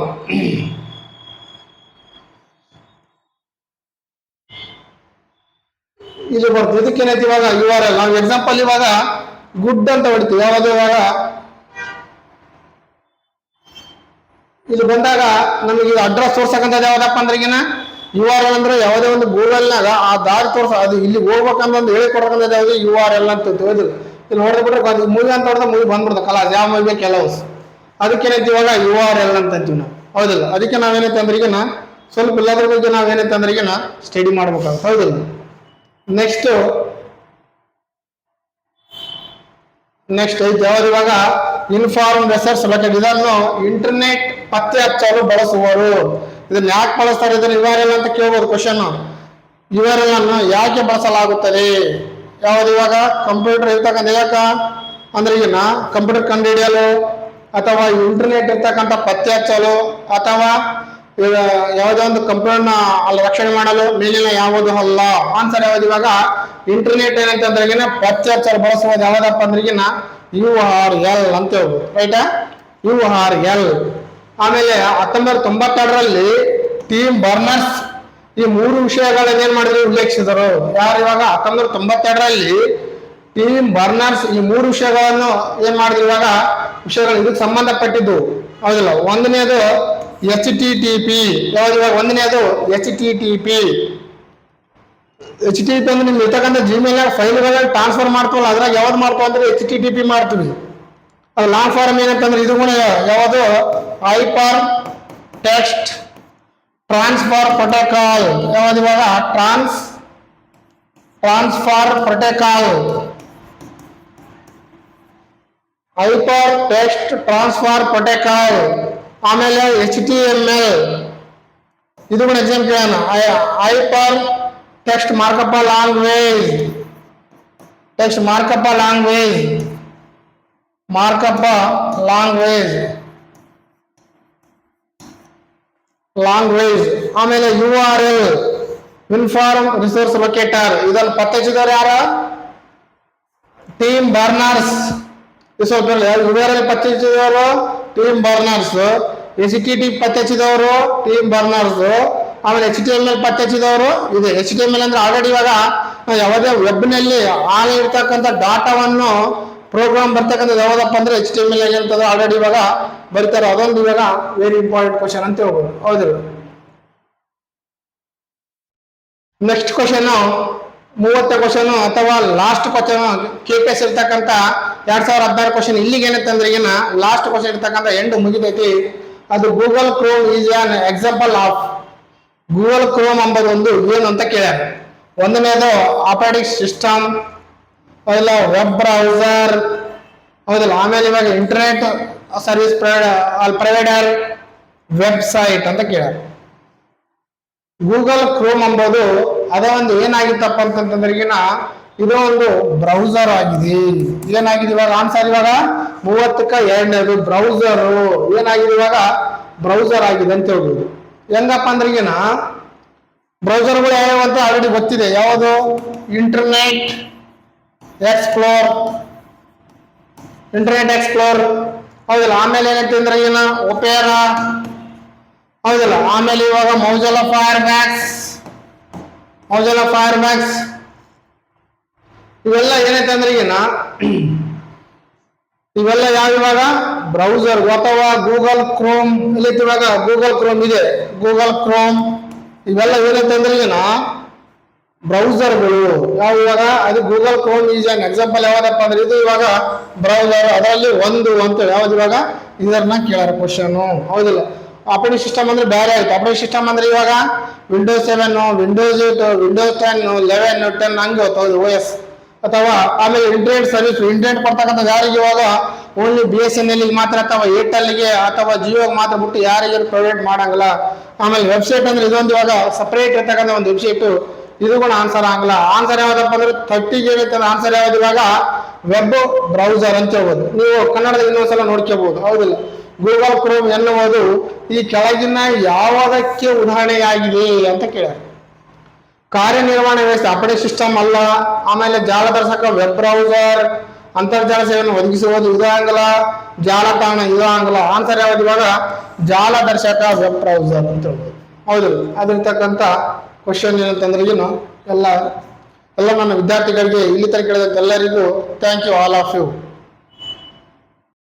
ಇಲ್ಲಿ ಬರ್ತದೆ. ಇದಕ್ಕೇನೈತಿ ಇವಾಗ URL. ನಾವು ಎಕ್ಸಾಂಪಲ್ ಇವಾಗ ಗುಡ್ ಅಂತ ಹೊಡಿತೀವಿ. ಯಾವುದು ಇವಾಗ ಇಲ್ಲಿ ಬಂದಾಗ ನಮಗೆ ಇದು ಅಡ್ರೆಸ್ ತೋರ್ಸಕ್ಕಂಥದ್ದು ಯಾವ್ದಪ್ಪ ಅಂದ್ರೆ URL ಅಂದ್ರೆ ಯಾವುದೇ ಒಂದು ಗೂಗಲ್ನಾಗ ಆ ದಾರಿ ತೋರ್ಸ, ಅದು ಇಲ್ಲಿ ಹೋಗ್ಬೇಕಂತ ಹೇಳಿ ಕೊಡ್ಬೇಕಂದ್ರೆ ಯಾವುದು URL ಅಂತ ತಿಳಿದಿಲ್ಲ. ಇಲ್ಲಿ ನೋಡಿದ್ರೆ ಮೂವಿ ಅಂತ ಹೊಡೆದ ಮೂವಿ ಬಂದ್ಬಿಡ್ತು ಕಲಾ ಯಾವ ಮೂವಿ ಕೆಲವು. ಅದಕ್ಕೇನೈತಿ ಇವಾಗ URL ಅಂತ ಅಂತೀವಿ ನಾವು. ಹೌದಿಲ್ಲ, ಅದಕ್ಕೆ ನಾವೇನೈತೆ ಅಂದ್ರೆ ಸ್ವಲ್ಪ ಇಲ್ಲದ್ರ ಬಗ್ಗೆ ನಾವೇನೈತೆ ಅಂದ್ರೆ ಸ್ಟಡಿ ಮಾಡ್ಬೇಕಾಗುತ್ತೆ. ಹೌದಿಲ್ಲ, ನೆಕ್ಸ್ಟ್ ಐತೆ ಯಾವ್ದು ಇವಾಗ ಇನ್ಫಾರ್ಮ್ ರಿಸೋರ್ಸ್ ಲೊಕೇಟರ್. ಇದನ್ನು ಇಂಟರ್ನೆಟ್ ಪತ್ತೆ ಹಚ್ಚಲು ಬಳಸುವರು. ಇದನ್ನ ಯಾಕೆ ಬಳಸ್ತಾರೆ, ಇದನ್ನು URL ಅಂತ ಕೇಳ್ಬೋದು ಕ್ವಶನ್. URL ಅನ್ನು ಯಾಕೆ ಬಳಸಲಾಗುತ್ತದೆ? ಯಾವ್ದು ಇವಾಗ ಕಂಪ್ಯೂಟರ್ ಇರ್ತಕ್ಕಂಥ, ಯಾಕ ಅಂದ್ರೆ ಕಂಪ್ಯೂಟರ್ ಕಂಡುಹಿಡಿಯಲು, ಅಥವಾ ಇಂಟರ್ನೆಟ್ ಇರ್ತಕ್ಕಂಥ ಪತ್ತೆ ಹಚ್ಚಲು, ಅಥವಾ ಯಾವುದೋ ಒಂದು ಕಂಪ್ಯೂಟರ್ನ ಅಲ್ಲಿ ರಕ್ಷಣೆ ಮಾಡಲು ಮೇಲಿನ ಯಾವುದು ಅಲ್ಲ. ಆನ್ಸರ್ ಯಾವ್ದು ಇವಾಗ ಇಂಟರ್ನೆಟ್ ಏನಂತಂದ್ರೆ ಪತ್ತೆ ಹಚ್ಚಲು ಬಳಸುವುದು ಯಾವ್ದಪ್ಪ ಅಂದ್ರೆ URL ಅಂತ ಹೇಳ್ಬೋದು. ರೈಟಾ? URL. ಆಮೇಲೆ 1992ರಲ್ಲಿ ಟೀಮ್ ಬರ್ನರ್ಸ್ ಈ 3 ವಿಷಯಗಳನ್ನ ಏನ್ ಮಾಡಿದ್ರು, ಉಲ್ಲೇಖಿಸಿದರು. ಯಾರು ಇವಾಗ 1992ರಲ್ಲಿ ಟೀಮ್ ಬರ್ನರ್ಸ್ ಈ 3 ವಿಷಯಗಳನ್ನು ಏನ್ ಮಾಡಿದ್ರು, ಇವಾಗ ವಿಷಯಗಳು ಇದಕ್ಕೆ ಸಂಬಂಧಪಟ್ಟಿದ್ದು. ಹೌದಿಲ್ಲ, ಒಂದನೇದು HTTP. ಯಾವ್ದು ಇವಾಗ ಒಂದನೇದು HTTP ಅಂದ್ರೆ ನಿಮ್ಗೆ ಇರ್ತಕ್ಕಂಥ ಜಿಮೇಲ್ ಫೈಲ್ಗಳ ಟ್ರಾನ್ಸ್ಫರ್ ಮಾಡ್ತೀವಲ್ಲ, ಅದ್ರಾಗ ಯಾವ್ದು ಮಾಡ್ತೀವಿ ಅಂದ್ರೆ HTTP ಮಾಡ್ತೀವಿ. ಅದು ಲಾಂಗ್ ಫಾರ್ಮ್ ಏನಂತಂದ್ರೆ ಇದು ಕೂಡ ಯಾವುದು ಹೈಪರ್ ಟೆಕ್ಸ್ಟ್ ಟ್ರಾನ್ಸ್ಫರ್ ಪ್ರೋಟೋಕಾಲ್. ಯಾವ್ದು ಇವಾಗ transfer protocol, hypertext transfer protocol. ಆಮೇಲೆ HTML, ಇದು ಕೂಡ ಎಕ್ಸಾಮ್ ಕೇಳೋಣ. ಹೈಪರ್ ಟೆಕ್ಸ್ಟ್ ಮಾರ್ಕಪ್ ಲ್ಯಾಂಗ್ವೇಜ್, ಆಮೇಲೆ URL ಇನ್ಫಾರ್ಮ್ ರಿಸೋರ್ಸ್ ಲೊಕೇಟರ್. ಇದನ್ನು ಪತ್ತೆ ಹಚ್ಚಿದವರು ಯಾರ? Team burners. URL ಪತ್ತೆ ಹಚ್ಚಿದವರು ಟೀಮ್ ಬರ್ನರ್ಸ್, HTTP ಪತ್ತೆ ಹಚ್ಚಿದವರು ಟೀಮ್ ಬರ್ನರ್ಸ್, ಆಮೇಲೆ HTML ಪತ್ತೆ ಹಚ್ಚಿದವರು ಇದೆ. HTML ಅಂದ್ರೆ ಆಲ್ರೆಡಿ ಇವಾಗ ಯಾವುದೇ ವೆಬ್ನಲ್ಲಿ ಆಲ್ ಇರ್ತಕ್ಕಂಥ ಡಾಟಾವನ್ನು ಪ್ರೋಗ್ರಾಮ್ ಬರ್ತಕ್ಕಂಥದ್ದು ಯಾವುದಪ್ಪ ಅಂದ್ರೆ HTML ಆಗಿರ್ತದೆ, ಆಲ್ರೆಡಿ ಇವಾಗ ಬರ್ತಾರೆ. ಅದೊಂದು ಇವಾಗ ವೆರಿ ಇಂಪಾರ್ಟೆಂಟ್ ಕ್ವಶನ್ ಅಂತ ಹೇಳ್ಬೋದು, ಹೌದಿಲ್ಲ. ನೆಕ್ಸ್ಟ್ ಕ್ವಶನ್ 30 ಕ್ವಶನ್ ಅಥವಾ ಲಾಸ್ಟ್ ಕ್ವಶನ್ KPS ಇರ್ತಕ್ಕಂಥ 2016 ಕ್ವಶನ್. ಇಲ್ಲಿಗೆ ಏನಂತಂದ್ರೆ ಈಗ ಲಾಸ್ಟ್ ಕ್ವಶನ್ ಇರ್ತಕ್ಕಂಥ ಎಂಡ್ ಮುಗಿದೈತಿ. ಅದು Google Chrome is an example of. Google Chrome ಎಂಬುದು ಒಂದು ಏನು ಅಂತ ಕೇಳ್ಯಾರ. ಒಂದನೇದು ಆಪರೇಟಿಂಗ್ ಸಿಸ್ಟಮ್, ಇಲ್ಲ ವೆಬ್ ಬ್ರೌಸರ್, ಹೌದಿಲ್ಲ. ಆಮೇಲೆ ಇವಾಗ ಇಂಟರ್ನೆಟ್ ಸರ್ವಿಸ್ ಪ್ರೊವೈಡರ್, ವೆಬ್ಸೈಟ್ ಅಂತ ಕೇಳ್ಯಾರ. ಗೂಗಲ್ ಕ್ರೋಮ್ ಎಂಬುದು ಅದೇ ಒಂದು ಏನಾಗಿತ್ತಪ್ಪ ಅಂತಂದ್ರೆ ಈಗಿನ ಇದು ಒಂದು ಬ್ರೌಸರ್ ಆಗಿದೆ. ಏನಾಗಿದೆ ಇವಾಗ ಆನ್ಸರ್ ಇವಾಗ 30ಕ್ಕೆ 2ನೇದು ಬ್ರೌಸರ್ ಏನಾಗಿದೆ ಇವಾಗ ಬ್ರೌಸರ್ ಆಗಿದೆ ಅಂತ ಹೇಳ್ಬೋದು. ಹೆಂಗಪ್ಪ ಅಂದ್ರೆ ಈಗಿನ ಬ್ರೌಸರ್ಗಳು ಯಾವ್ಯಾವ ಅಂತ ಆಲ್ರೆಡಿ ಗೊತ್ತಿದೆ. ಯಾವುದು? ಇಂಟರ್ನೆಟ್ ಎಕ್ಸ್ಪ್ಲೋರ್, ಹೌದಿಲ್ಲ. ಆಮೇಲೆ ಏನಂತಂದ್ರೆ ಈಗಿನ ಒಪೇರಾ, ಹೌದಿಲ್ಲ. ಆಮೇಲೆ ಇವಾಗ ಮೌಜೆಲ್ಲ ಫೈರ್ ಮ್ಯಾಕ್ಸ್, ಇವೆಲ್ಲ ಏನೈತಂದ್ರೆ ಈಗಿನ ಇವೆಲ್ಲ ಯಾವಿವಾಗ ಬ್ರೌಸರ್ ಅಥವಾ ಗೂಗಲ್ ಕ್ರೋಮ್. ಇಲ್ಲಿ ಇವಾಗ ಗೂಗಲ್ ಕ್ರೋಮ್ ಇದೆ, ಗೂಗಲ್ ಕ್ರೋಮ್ ಇವೆಲ್ಲ ಏನೈತಂದ್ರೆ ಈಗಿನ ಬ್ರೌಸರ್ಗಳು ಯಾವ ಇವಾಗ. ಅದು Google Chrome is an example ಯಾವ್ದಪ್ಪ ಅಂದ್ರೆ ಇದು ಇವಾಗ ಬ್ರೌಸರ್, ಅದರಲ್ಲಿ ಒಂದು ಅಂತ ಯಾವ್ದು ಇವಾಗ ಇದನ್ನ ಕೇಳಾರ ಕ್ವಶನ್, ಹೌದಿಲ್ಲ. ಆಪರೇಟಿಂಗ್ ಸಿಸ್ಟಮ್ ಅಂದ್ರೆ ಬೇರೆ ಆಯ್ತು. ಆಪರೇಟಿಂಗ್ ಸಿಸ್ಟಮ್ ಅಂದ್ರೆ ಇವಾಗ ವಿಂಡೋಸ್ 7, ವಿಂಡೋಸ್ 8, ವಿಂಡೋಸ್ 10, 11, 10 ಹಂಗೆ ಹೋಗ್ತದೆ OS. ಅಥವಾ ಆಮೇಲೆ ಇಂಟರ್ನೆಟ್ ಸರ್ವಿಸ್, ಇಂಟರ್ನೆಟ್ ಕೊಡ್ತಕ್ಕಂಥ ಯಾರಿಗೆ ಇವಾಗ ಓನ್ಲಿ BSNL ಮಾತ್ರ ಅಥವಾ ಏರ್ಟೆಲ್ಗೆ ಅಥವಾ ಜಿಯೋಗೆ ಮಾತ್ರ ಬಿಟ್ಟು ಯಾರಿಗೆ ಪ್ರೊವೈಡ್ ಮಾಡಂಗಿಲ್ಲ. ಆಮೇಲೆ ವೆಬ್ಸೈಟ್ ಅಂದ್ರೆ ಇದೊಂದು ಇವಾಗ ಸಪರೇಟ್ ಇರ್ತಕ್ಕಂಥ ಒಂದು ವೆಬ್ಸೈಟ್, ಇದು ಕೂಡ ಆನ್ಸರ್ ಆಗಲ್ಲ. ಆನ್ಸರ್ ಯಾವ್ದಪ್ಪ ಅಂದ್ರೆ 30ಗೆ ಏನೈತೆ ಆನ್ಸರ್ ಯಾವ್ದು ಇವಾಗ ವೆಬ್ ಬ್ರೌಸರ್ ಅಂತ ಹೇಳ್ಬೋದು. ನೀವು ಕನ್ನಡದಲ್ಲಿ ಇನ್ನೊಂದ್ಸಲ ನೋಡ್ಕೋಬಹುದು, ಹೌದಿಲ್ಲ. ಗೂಗಲ್ ಕ್ರೋಮ್ ಎನ್ನುವುದು ಈ ಕೆಳಗಿನ ಯಾವುದಕ್ಕೆ ಉದಾಹರಣೆಯಾಗಿದೆ ಅಂತ ಕೇಳ್ಯಾರ. ಕಾರ್ಯನಿರ್ವಹಣೆ ವ್ಯವಸ್ಥೆ ಆಪರೇಟಿಂಗ್ ಸಿಸ್ಟಮ್ ಅಲ್ಲ. ಆಮೇಲೆ ಜಾಲದರ್ಶಕ ವೆಬ್ ಬ್ರೌಸರ್, ಅಂತರ್ಜಾಲ ಸೇವೆಯನ್ನು ಒದಗಿಸುವುದು ಇದು ಆಗಲ್ಲ, ಜಾಲತಾಣ ಇದು ಆಗಲ್ಲ. ಆನ್ಸರ್ ಯಾವ್ದು ಇವಾಗ ಜಾಲದರ್ಶಕ ವೆಬ್ ಬ್ರೌಸರ್ ಅಂತ ಹೇಳ್ಬೋದು, ಹೌದು. ಅದಿರ್ತಕ್ಕಂಥ ಕ್ವಶನ್ ಏನಂತಂದ್ರೆ ಏನು ಎಲ್ಲ ನನ್ನ ವಿದ್ಯಾರ್ಥಿಗಳಿಗೆ ಇಲ್ಲಿ ತನಕ ಕೇಳಿದಂತ ಎಲ್ಲರಿಗೂ thank you all of you.